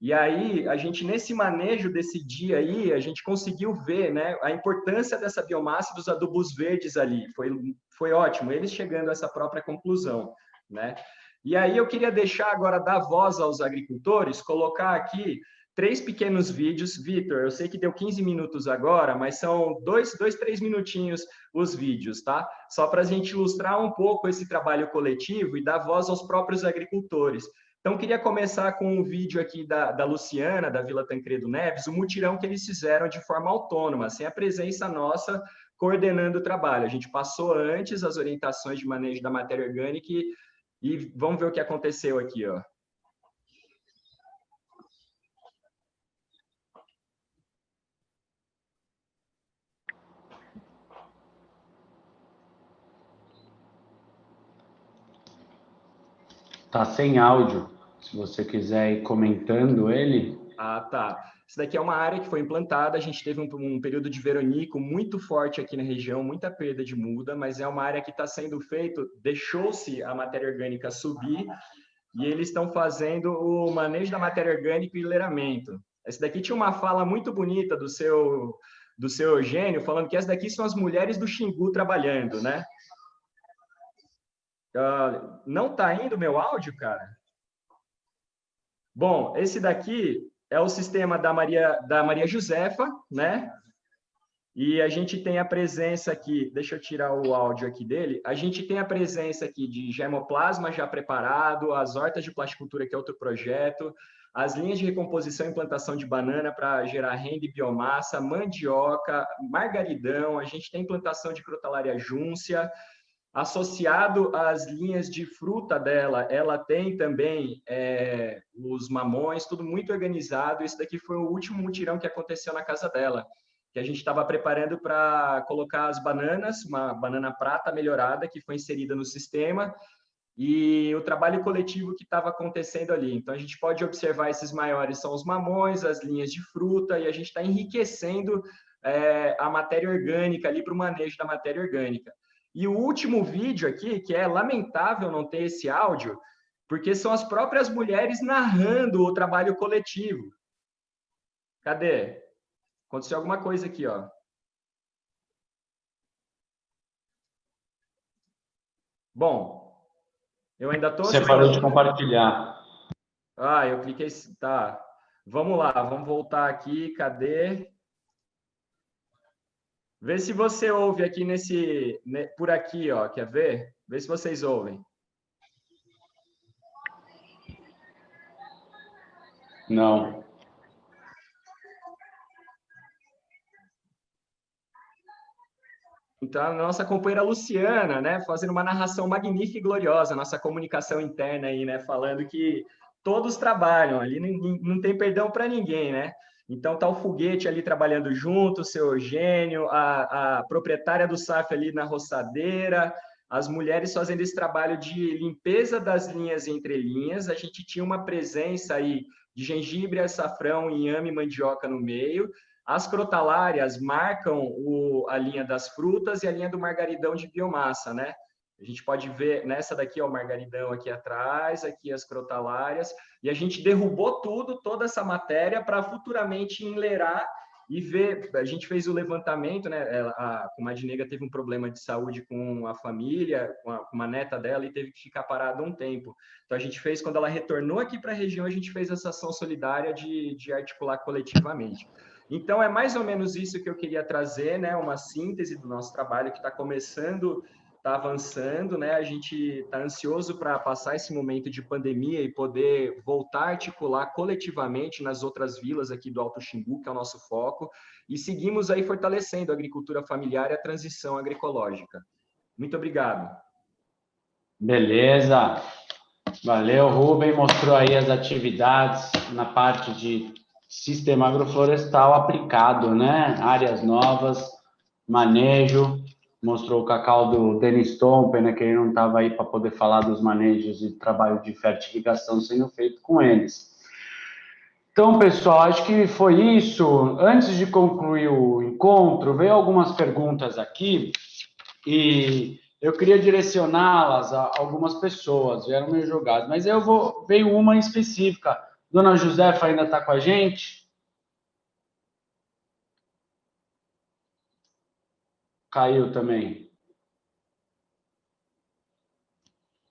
E aí, a gente, nesse manejo desse dia aí, a gente conseguiu ver, né, a importância dessa biomassa dos adubos verdes ali. Foi ótimo, eles chegando a essa própria conclusão, né? E aí, eu queria deixar agora, dar voz aos agricultores, colocar aqui 3 pequenos vídeos. Vitor, eu sei que deu 15 minutos agora, mas são 3 minutinhos os vídeos, tá? Só para a gente ilustrar um pouco esse trabalho coletivo e dar voz aos próprios agricultores. Então, queria começar com um vídeo aqui da Luciana, da Vila Tancredo Neves, o mutirão que eles fizeram de forma autônoma, sem a presença nossa coordenando o trabalho. A gente passou antes as orientações de manejo da matéria orgânica e vamos ver o que aconteceu aqui, ó. Tá sem áudio. Se você quiser ir comentando ele. Ah, tá. Isso daqui é uma área que foi implantada, a gente teve um período de veranico muito forte aqui na região, muita perda de muda, mas é uma área que está sendo feito, deixou-se a matéria orgânica subir, e eles estão fazendo o manejo da matéria orgânica e enleiramento. Esse daqui tinha uma fala muito bonita do seu Eugênio, falando que essas daqui são as mulheres do Xingu trabalhando, né? Não está indo meu áudio, cara? Bom, esse daqui é o sistema da Maria Josefa, né? E a gente tem a presença aqui, deixa eu tirar o áudio aqui dele, a gente tem a presença aqui de germoplasma já preparado, as hortas de plasticultura, que é outro projeto, as linhas de recomposição e implantação de banana para gerar renda e biomassa, mandioca, margaridão, a gente tem implantação de Crotalaria júncia. Associado às linhas de fruta dela, ela tem também os mamões, tudo muito organizado. Esse daqui foi o último mutirão que aconteceu na casa dela, que a gente estava preparando para colocar as bananas, uma banana prata melhorada que foi inserida no sistema, e o trabalho coletivo que estava acontecendo ali. Então, a gente pode observar esses maiores são os mamões, as linhas de fruta, e a gente está enriquecendo a matéria orgânica ali para o manejo da matéria orgânica. E o último vídeo aqui, que é lamentável não ter esse áudio, porque são as próprias mulheres narrando o trabalho coletivo. Cadê? Aconteceu alguma coisa aqui, ó. Bom, eu ainda estou... Você parou de compartilhar. Ah, eu cliquei... Tá. Vamos lá, vamos voltar aqui. Cadê? Vê se você ouve aqui por aqui, ó. Quer ver? Vê se vocês ouvem. Não. Então, a nossa companheira Luciana, né, fazendo uma narração magnífica e gloriosa, nossa comunicação interna aí, né, falando que todos trabalham, ali não tem perdão para ninguém, né? Então, tá o Foguete ali trabalhando junto, o seu Eugênio, a proprietária do SAF ali na roçadeira, as mulheres fazendo esse trabalho de limpeza das linhas entre linhas. A gente tinha uma presença aí de gengibre, açafrão, inhame e mandioca no meio. As crotalárias marcam a linha das frutas e a linha do margaridão de biomassa, né? A gente pode ver nessa daqui, ó, o margaridão aqui atrás, aqui as crotalárias, e a gente derrubou toda essa matéria para futuramente enleirar e ver. A gente fez o levantamento, né? A comadre Negra teve um problema de saúde com a família, com uma neta dela, e teve que ficar parada um tempo. Então a gente fez, quando ela retornou aqui para a região, a gente fez essa ação solidária de articular coletivamente. Então é mais ou menos isso que eu queria trazer, né? Uma síntese do nosso trabalho que está começando, está avançando, né? A gente está ansioso para passar esse momento de pandemia e poder voltar a articular coletivamente nas outras vilas aqui do Alto Xingu, que é o nosso foco, e seguimos aí fortalecendo a agricultura familiar e a transição agroecológica. Muito obrigado. Beleza. Valeu, Rubem. Mostrou aí as atividades na parte de sistema agroflorestal aplicado, né? Áreas novas, manejo. Mostrou o cacau do Denis Tom, pena que ele não estava aí para poder falar dos manejos e trabalho de fertilização sendo feito com eles. Então, pessoal, acho que foi isso. Antes de concluir o encontro, veio algumas perguntas aqui e eu queria direcioná-las a algumas pessoas, vieram meio jogadas, mas veio uma em específica. Dona Josefa ainda está com a gente? Caiu também.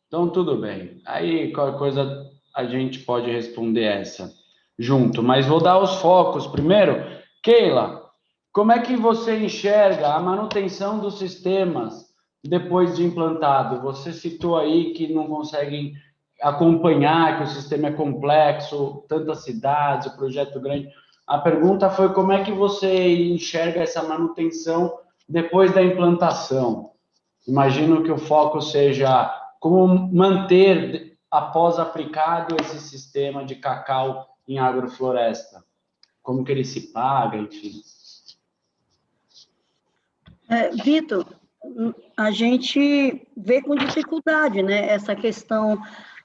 Então, tudo bem. Aí, qualquer coisa, a gente pode responder essa junto. Mas vou dar os focos primeiro. Keila, como é que você enxerga a manutenção dos sistemas depois de implantado? Você citou aí que não conseguem acompanhar, que o sistema é complexo, tantas cidades, o projeto grande. A pergunta foi como é que você enxerga essa manutenção depois da implantação. Imagino que o foco seja como manter, após aplicado, esse sistema de cacau em agrofloresta. Como que ele se paga, enfim. Vitor, a gente vê com dificuldade, né, essa questão.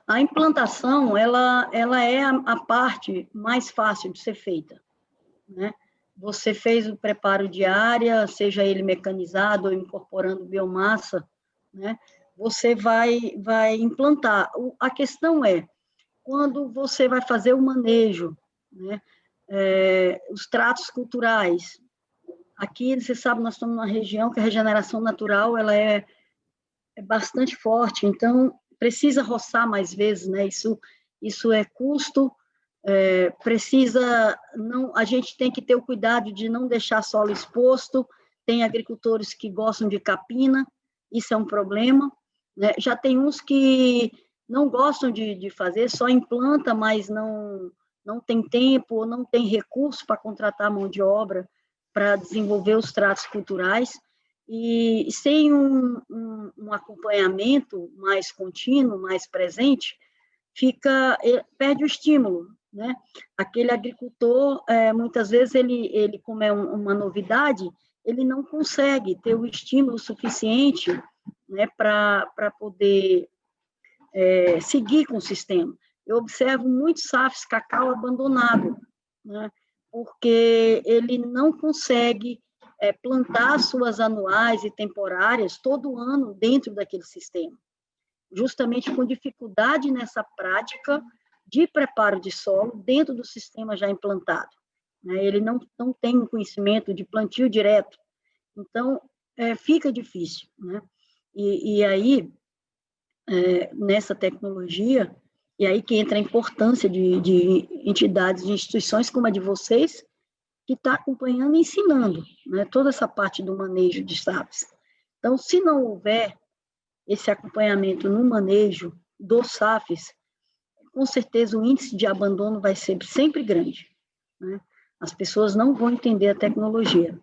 A implantação, ela é a parte mais fácil de ser feita, né? Você fez o preparo de área, seja ele mecanizado ou incorporando biomassa, né? Você vai implantar. A questão é, quando você vai fazer o manejo, né? Os tratos culturais. Aqui, você sabe, nós estamos numa região que a regeneração natural ela é bastante forte, então precisa roçar mais vezes, né? Isso é custo. A gente tem que ter o cuidado de não deixar solo exposto. Tem agricultores que gostam de capina, isso é um problema, né? Já tem uns que não gostam de fazer, só implanta, mas não tem tempo ou não tem recurso para contratar mão de obra para desenvolver os tratos culturais, e sem um acompanhamento mais contínuo, mais presente, perde o estímulo, né? Aquele agricultor, muitas vezes, ele como é uma novidade, ele não consegue ter o estímulo suficiente, né, para poder seguir com o sistema. Eu observo muitos SAFs cacau abandonado, né, porque ele não consegue plantar suas anuais e temporárias todo ano dentro daquele sistema, justamente com dificuldade nessa prática de preparo de solo dentro do sistema já implantado. Ele não tem um conhecimento de plantio direto, então fica difícil, né? E aí, nessa tecnologia, e aí que entra a importância de entidades, de instituições como a de vocês, que está acompanhando e ensinando, né, toda essa parte do manejo de SAFs. Então, se não houver esse acompanhamento no manejo dos SAFs, com certeza o índice de abandono vai ser sempre grande, né? As pessoas não vão entender a tecnologia.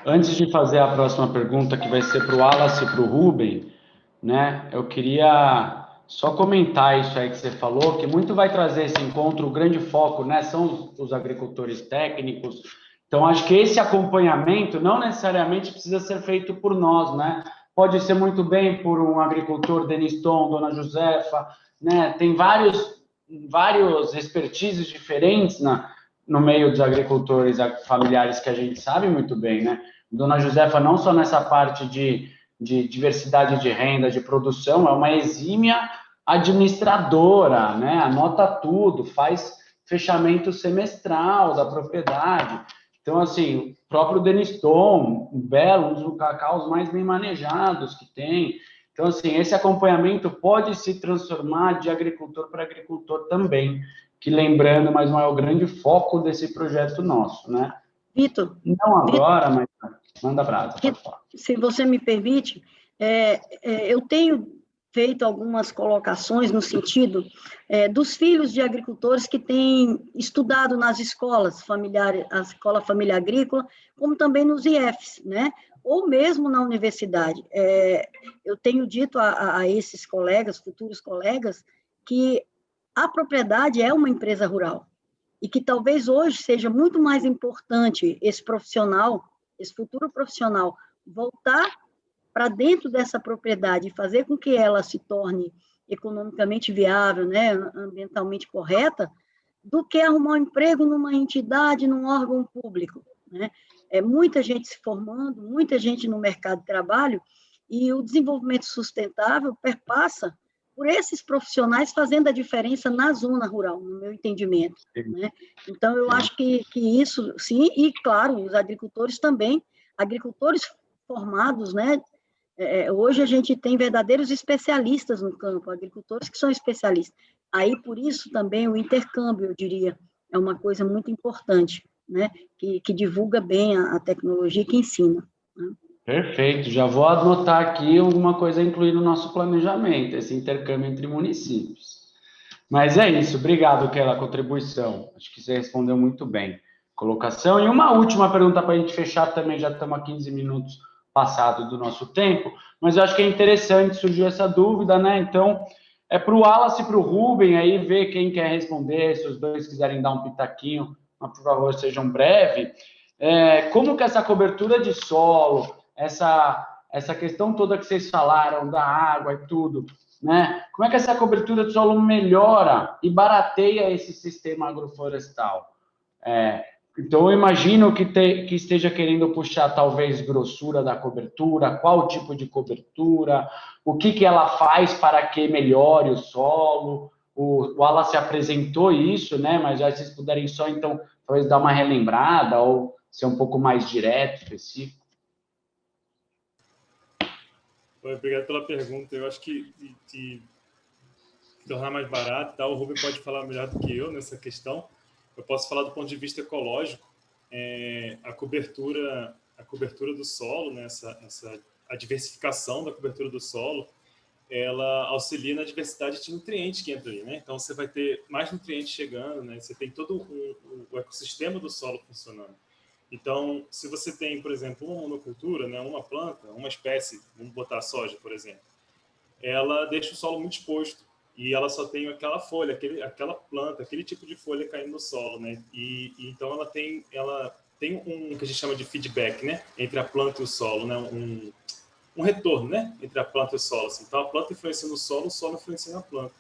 Antes de fazer a próxima pergunta, que vai ser para o Wallace e para o Rubem, né, eu queria só comentar isso aí que você falou, que muito vai trazer esse encontro, o grande foco, né, são os agricultores técnicos. Então, acho que esse acompanhamento não necessariamente precisa ser feito por nós, né? Pode ser muito bem por um agricultor, Deniston, Dona Josefa, né? Tem vários expertises diferentes no meio dos agricultores familiares que a gente sabe muito bem, né? Dona Josefa, não só nessa parte de diversidade de renda, de produção, é uma exímia administradora, né? Anota tudo, faz fechamento semestral da propriedade. Então, assim, o próprio Deniston, um belo, um dos cacaus mais bem manejados que tem. Então, assim, esse acompanhamento pode se transformar de agricultor para agricultor também, que, lembrando, mas não é o grande foco desse projeto nosso, né? Vitor. Não agora, mas manda brasa, pode falar. Se você me permite, eu tenho feito algumas colocações no sentido dos filhos de agricultores que têm estudado nas escolas familiares, a Escola Família Agrícola, como também nos IFs, né? Ou mesmo na universidade. Eu tenho dito a esses colegas, futuros colegas, que a propriedade é uma empresa rural e que talvez hoje seja muito mais importante esse profissional, esse futuro profissional, voltar para dentro dessa propriedade e fazer com que ela se torne economicamente viável, né, ambientalmente correta, do que arrumar um emprego numa entidade, num órgão público, né? Muita gente se formando, muita gente no mercado de trabalho, e o desenvolvimento sustentável perpassa por esses profissionais fazendo a diferença na zona rural, no meu entendimento, né? Então, eu acho que isso, sim, e, claro, os agricultores também, agricultores formados, né? Hoje a gente tem verdadeiros especialistas no campo, agricultores que são especialistas. Aí, por isso, também o intercâmbio, eu diria, é uma coisa muito importante, né? Que divulga bem a tecnologia, que ensina, né? Perfeito, já vou anotar aqui alguma coisa a incluir no nosso planejamento, esse intercâmbio entre municípios. Mas é isso, obrigado pela contribuição, acho que você respondeu muito bem. Colocação. E uma última pergunta para a gente fechar também, já estamos a 15 minutos passado do nosso tempo, mas eu acho que é interessante, surgiu essa dúvida, né? Então, é para o Wallace e para o Rubem aí, ver quem quer responder, se os dois quiserem dar um pitaquinho, mas por favor, sejam breves. Como que essa cobertura de solo, essa questão toda que vocês falaram, da água e tudo, né? Como é que essa cobertura de solo melhora e barateia esse sistema agroflorestal? Então, eu imagino que esteja querendo puxar, talvez, grossura da cobertura, qual tipo de cobertura, o que ela faz para que melhore o solo. O Wallace apresentou isso, né? Mas já vocês puderem só, então, talvez dar uma relembrada ou ser um pouco mais direto, específico. Obrigado pela pergunta. Eu acho que de tornar mais barato, tá? O Rubem pode falar melhor do que eu nessa questão. Eu posso falar do ponto de vista ecológico. A cobertura do solo, né? A diversificação da cobertura do solo, ela auxilia na diversidade de nutrientes que entra ali, né? Então, você vai ter mais nutrientes chegando, né? Você tem todo o ecossistema do solo funcionando. Então, se você tem, por exemplo, uma monocultura, né? Uma planta, uma espécie, vamos botar a soja, por exemplo, ela deixa o solo muito exposto e ela só tem aquela folha, aquela planta, aquele tipo de folha caindo no solo, né? E então ela tem um que a gente chama de feedback, né? Entre a planta e o solo, né? Um retorno, né? Entre a planta e o solo. Assim. Então, a planta influencia no solo, o solo influencia na planta.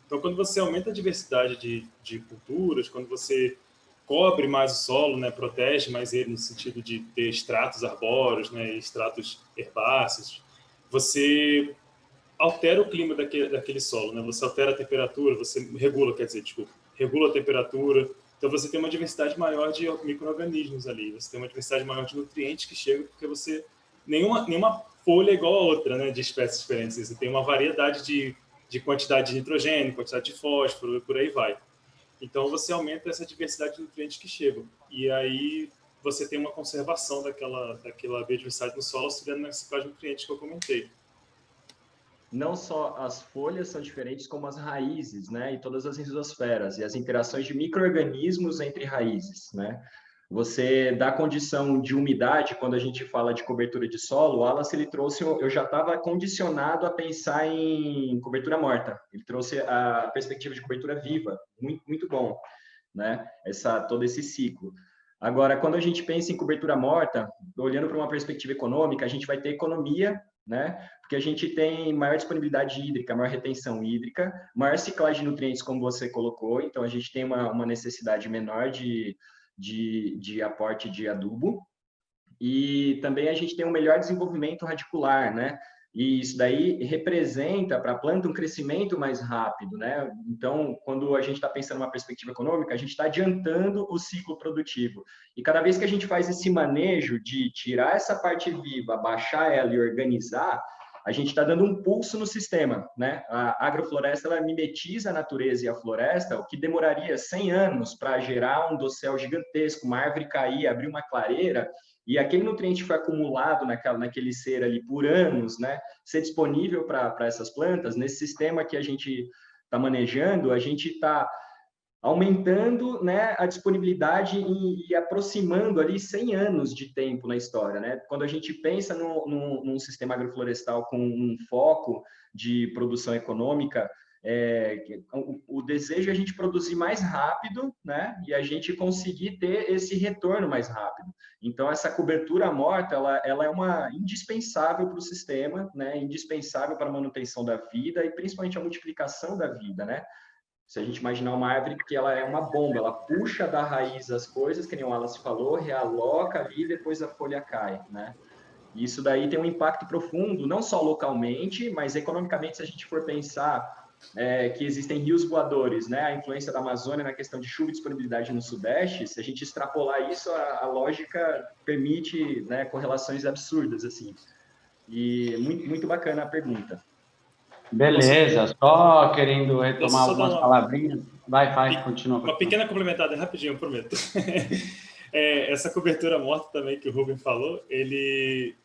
Então, quando você aumenta a diversidade de culturas, quando você cobre mais o solo, né? Protege mais ele no sentido de ter estratos arbóreos, né? Estratos herbáceos, você altera o clima daquele solo, né? Você altera a temperatura, você regula a temperatura. Então, você tem uma diversidade maior de micro-organismos ali, você tem uma diversidade maior de nutrientes que chegam, porque nenhuma folha é igual a outra, né, de espécies diferentes. Você tem uma variedade de quantidade de nitrogênio, quantidade de fósforo, e por aí vai. Então, você aumenta essa diversidade de nutrientes que chegam. E aí, você tem uma conservação daquela biodiversidade no solo, auxiliando na reciclagem de nutrientes que eu comentei. Não só as folhas são diferentes, como as raízes, né? E todas as rizosferas e as interações de micro-organismos entre raízes, né? Você dá condição de umidade, quando a gente fala de cobertura de solo, o Wallace, ele trouxe, eu já estava condicionado a pensar em cobertura morta. Ele trouxe a perspectiva de cobertura viva, muito, muito bom, né? Todo esse ciclo. Agora, quando a gente pensa em cobertura morta, olhando para uma perspectiva econômica, a gente vai ter economia, né? Porque a gente tem maior disponibilidade hídrica, maior retenção hídrica, maior ciclagem de nutrientes, como você colocou, então a gente tem uma necessidade menor de aporte de adubo, e também a gente tem um melhor desenvolvimento radicular, né? E isso daí representa para a planta um crescimento mais rápido, né? Então, quando a gente está pensando numa perspectiva econômica, a gente está adiantando o ciclo produtivo. E cada vez que a gente faz esse manejo de tirar essa parte viva, baixar ela e organizar, a gente está dando um pulso no sistema, né? A agrofloresta, ela mimetiza a natureza e a floresta, o que demoraria 100 anos para gerar um dossel gigantesco, uma árvore cair, abrir uma clareira, e aquele nutriente foi acumulado naquele ser ali por anos, né? Ser disponível para essas plantas, nesse sistema que a gente está manejando, a gente está aumentando, né, a disponibilidade e aproximando ali 100 anos de tempo na história, né? Quando a gente pensa num sistema agroflorestal com um foco de produção econômica, o desejo é a gente produzir mais rápido, né? E a gente conseguir ter esse retorno mais rápido. Então, essa cobertura morta, ela é uma indispensável para o sistema, né? Indispensável para a manutenção da vida e principalmente a multiplicação da vida, né? Se a gente imaginar uma árvore que ela é uma bomba, ela puxa da raiz as coisas, que nem o Wallace falou, realoca ali e depois a folha cai, né? E isso daí tem um impacto profundo, não só localmente, mas economicamente, se a gente for pensar que existem rios voadores, né? A influência da Amazônia na questão de chuva e disponibilidade no Sudeste, se a gente extrapolar isso, a lógica permite, né, correlações absurdas, assim. E muito, muito bacana a pergunta. Beleza, só querendo retomar algumas palavrinhas. Vai, continua. Uma pequena complementada, rapidinho, eu prometo. Essa cobertura morta também que o Rubem falou, ele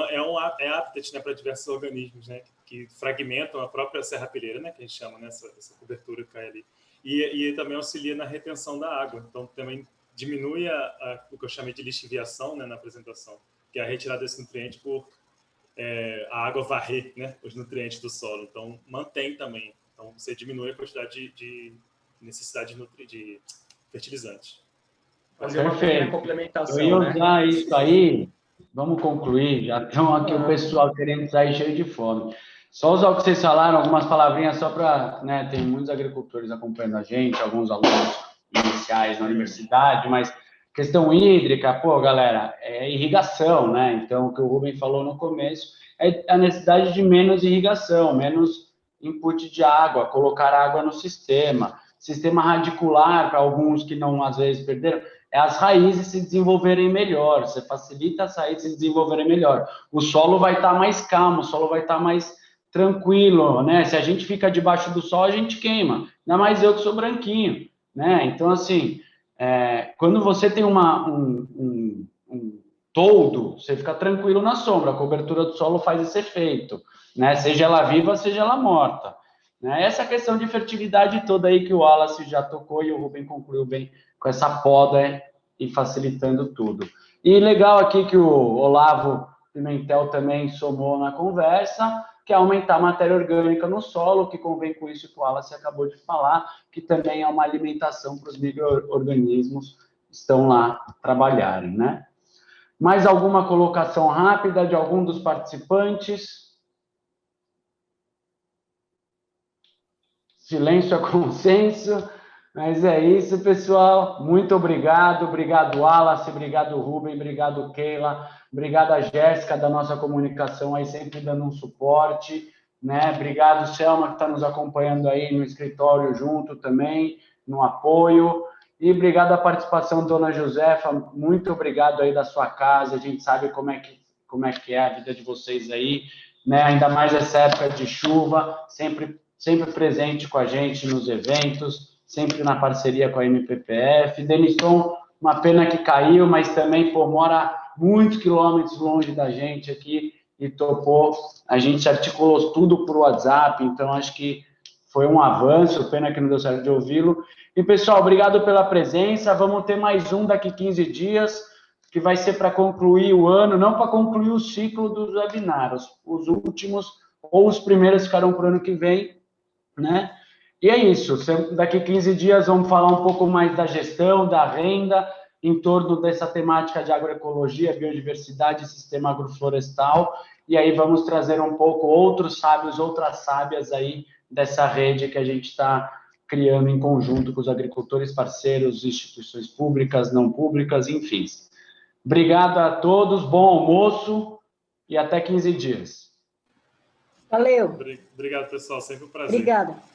é habitat, né, para diversos organismos, né, que fragmentam a própria serrapilheira, né, que a gente chama, né, essa cobertura que cai ali. E também auxilia na retenção da água. Então, também diminui o que eu chamei de lixiviação, né, na apresentação, que é a retirada desse nutriente por a água varrer, né, os nutrientes do solo. Então, mantém também. Então, você diminui a quantidade de necessidade de fertilizantes. Fazer uma pequena complementação, eu ia usar isso aí, vamos concluir, já estão aqui o pessoal querendo sair cheio de fome. Só usar o que vocês falaram, algumas palavrinhas só para, né, tem muitos agricultores acompanhando a gente, alguns alunos iniciais na universidade, mas questão hídrica, pô, galera, é irrigação, né? Então, o que o Rubem falou no começo é a necessidade de menos irrigação, menos input de água, colocar água no sistema. Sistema radicular, para alguns que não, às vezes, perderam, é as raízes se desenvolverem melhor, você facilita as raízes se desenvolverem melhor. O solo vai estar mais calmo, o solo vai estar mais tranquilo, né? Se a gente fica debaixo do sol, a gente queima. Ainda mais eu que sou branquinho, né? Então, assim, quando você tem um toldo, você fica tranquilo na sombra, a cobertura do solo faz esse efeito. né? Seja ela viva, seja ela morta. Né? Essa questão de fertilidade toda aí que o Wallace já tocou e o Rubem concluiu bem com essa poda e facilitando tudo. E legal aqui que o Olavo Pimentel também somou na conversa, que é aumentar a matéria orgânica no solo, que convém com isso que o Wallace acabou de falar, que também é uma alimentação para os micro-organismos que estão lá trabalharem, né? Mais alguma colocação rápida de algum dos participantes? Silêncio é consenso, mas é isso, pessoal. Muito obrigado. Obrigado, Wallace. Obrigado, Rubem. Obrigado, Keila. Obrigado a Jéssica, da nossa comunicação, aí sempre dando um suporte. Né? Obrigado, Selma, que está nos acompanhando aí no escritório junto também, no apoio. E obrigado à participação, dona Josefa. Muito obrigado aí da sua casa. A gente sabe como é que é a vida de vocês aí, né? Ainda mais essa época de chuva, sempre presente com a gente nos eventos, sempre na parceria com a MPPF. Denisson, uma pena que caiu, mas também mora muitos quilômetros longe da gente aqui e topou. A gente articulou tudo por WhatsApp, então acho que foi um avanço, pena que não deu certo de ouvi-lo. E, pessoal, obrigado pela presença. Vamos ter mais um daqui 15 dias, que vai ser para concluir o ano, não para concluir o ciclo dos webinars. Os últimos ou os primeiros ficarão para o ano que vem, né? E é isso. Daqui 15 dias vamos falar um pouco mais da gestão, da renda, em torno dessa temática de agroecologia, biodiversidade e sistema agroflorestal. E aí vamos trazer um pouco outros sábios, outras sábias aí dessa rede que a gente está criando em conjunto com os agricultores parceiros, instituições públicas, não públicas, enfim. Obrigado a todos, bom almoço e até 15 dias. Valeu. Obrigado, pessoal. Sempre um prazer. Obrigada.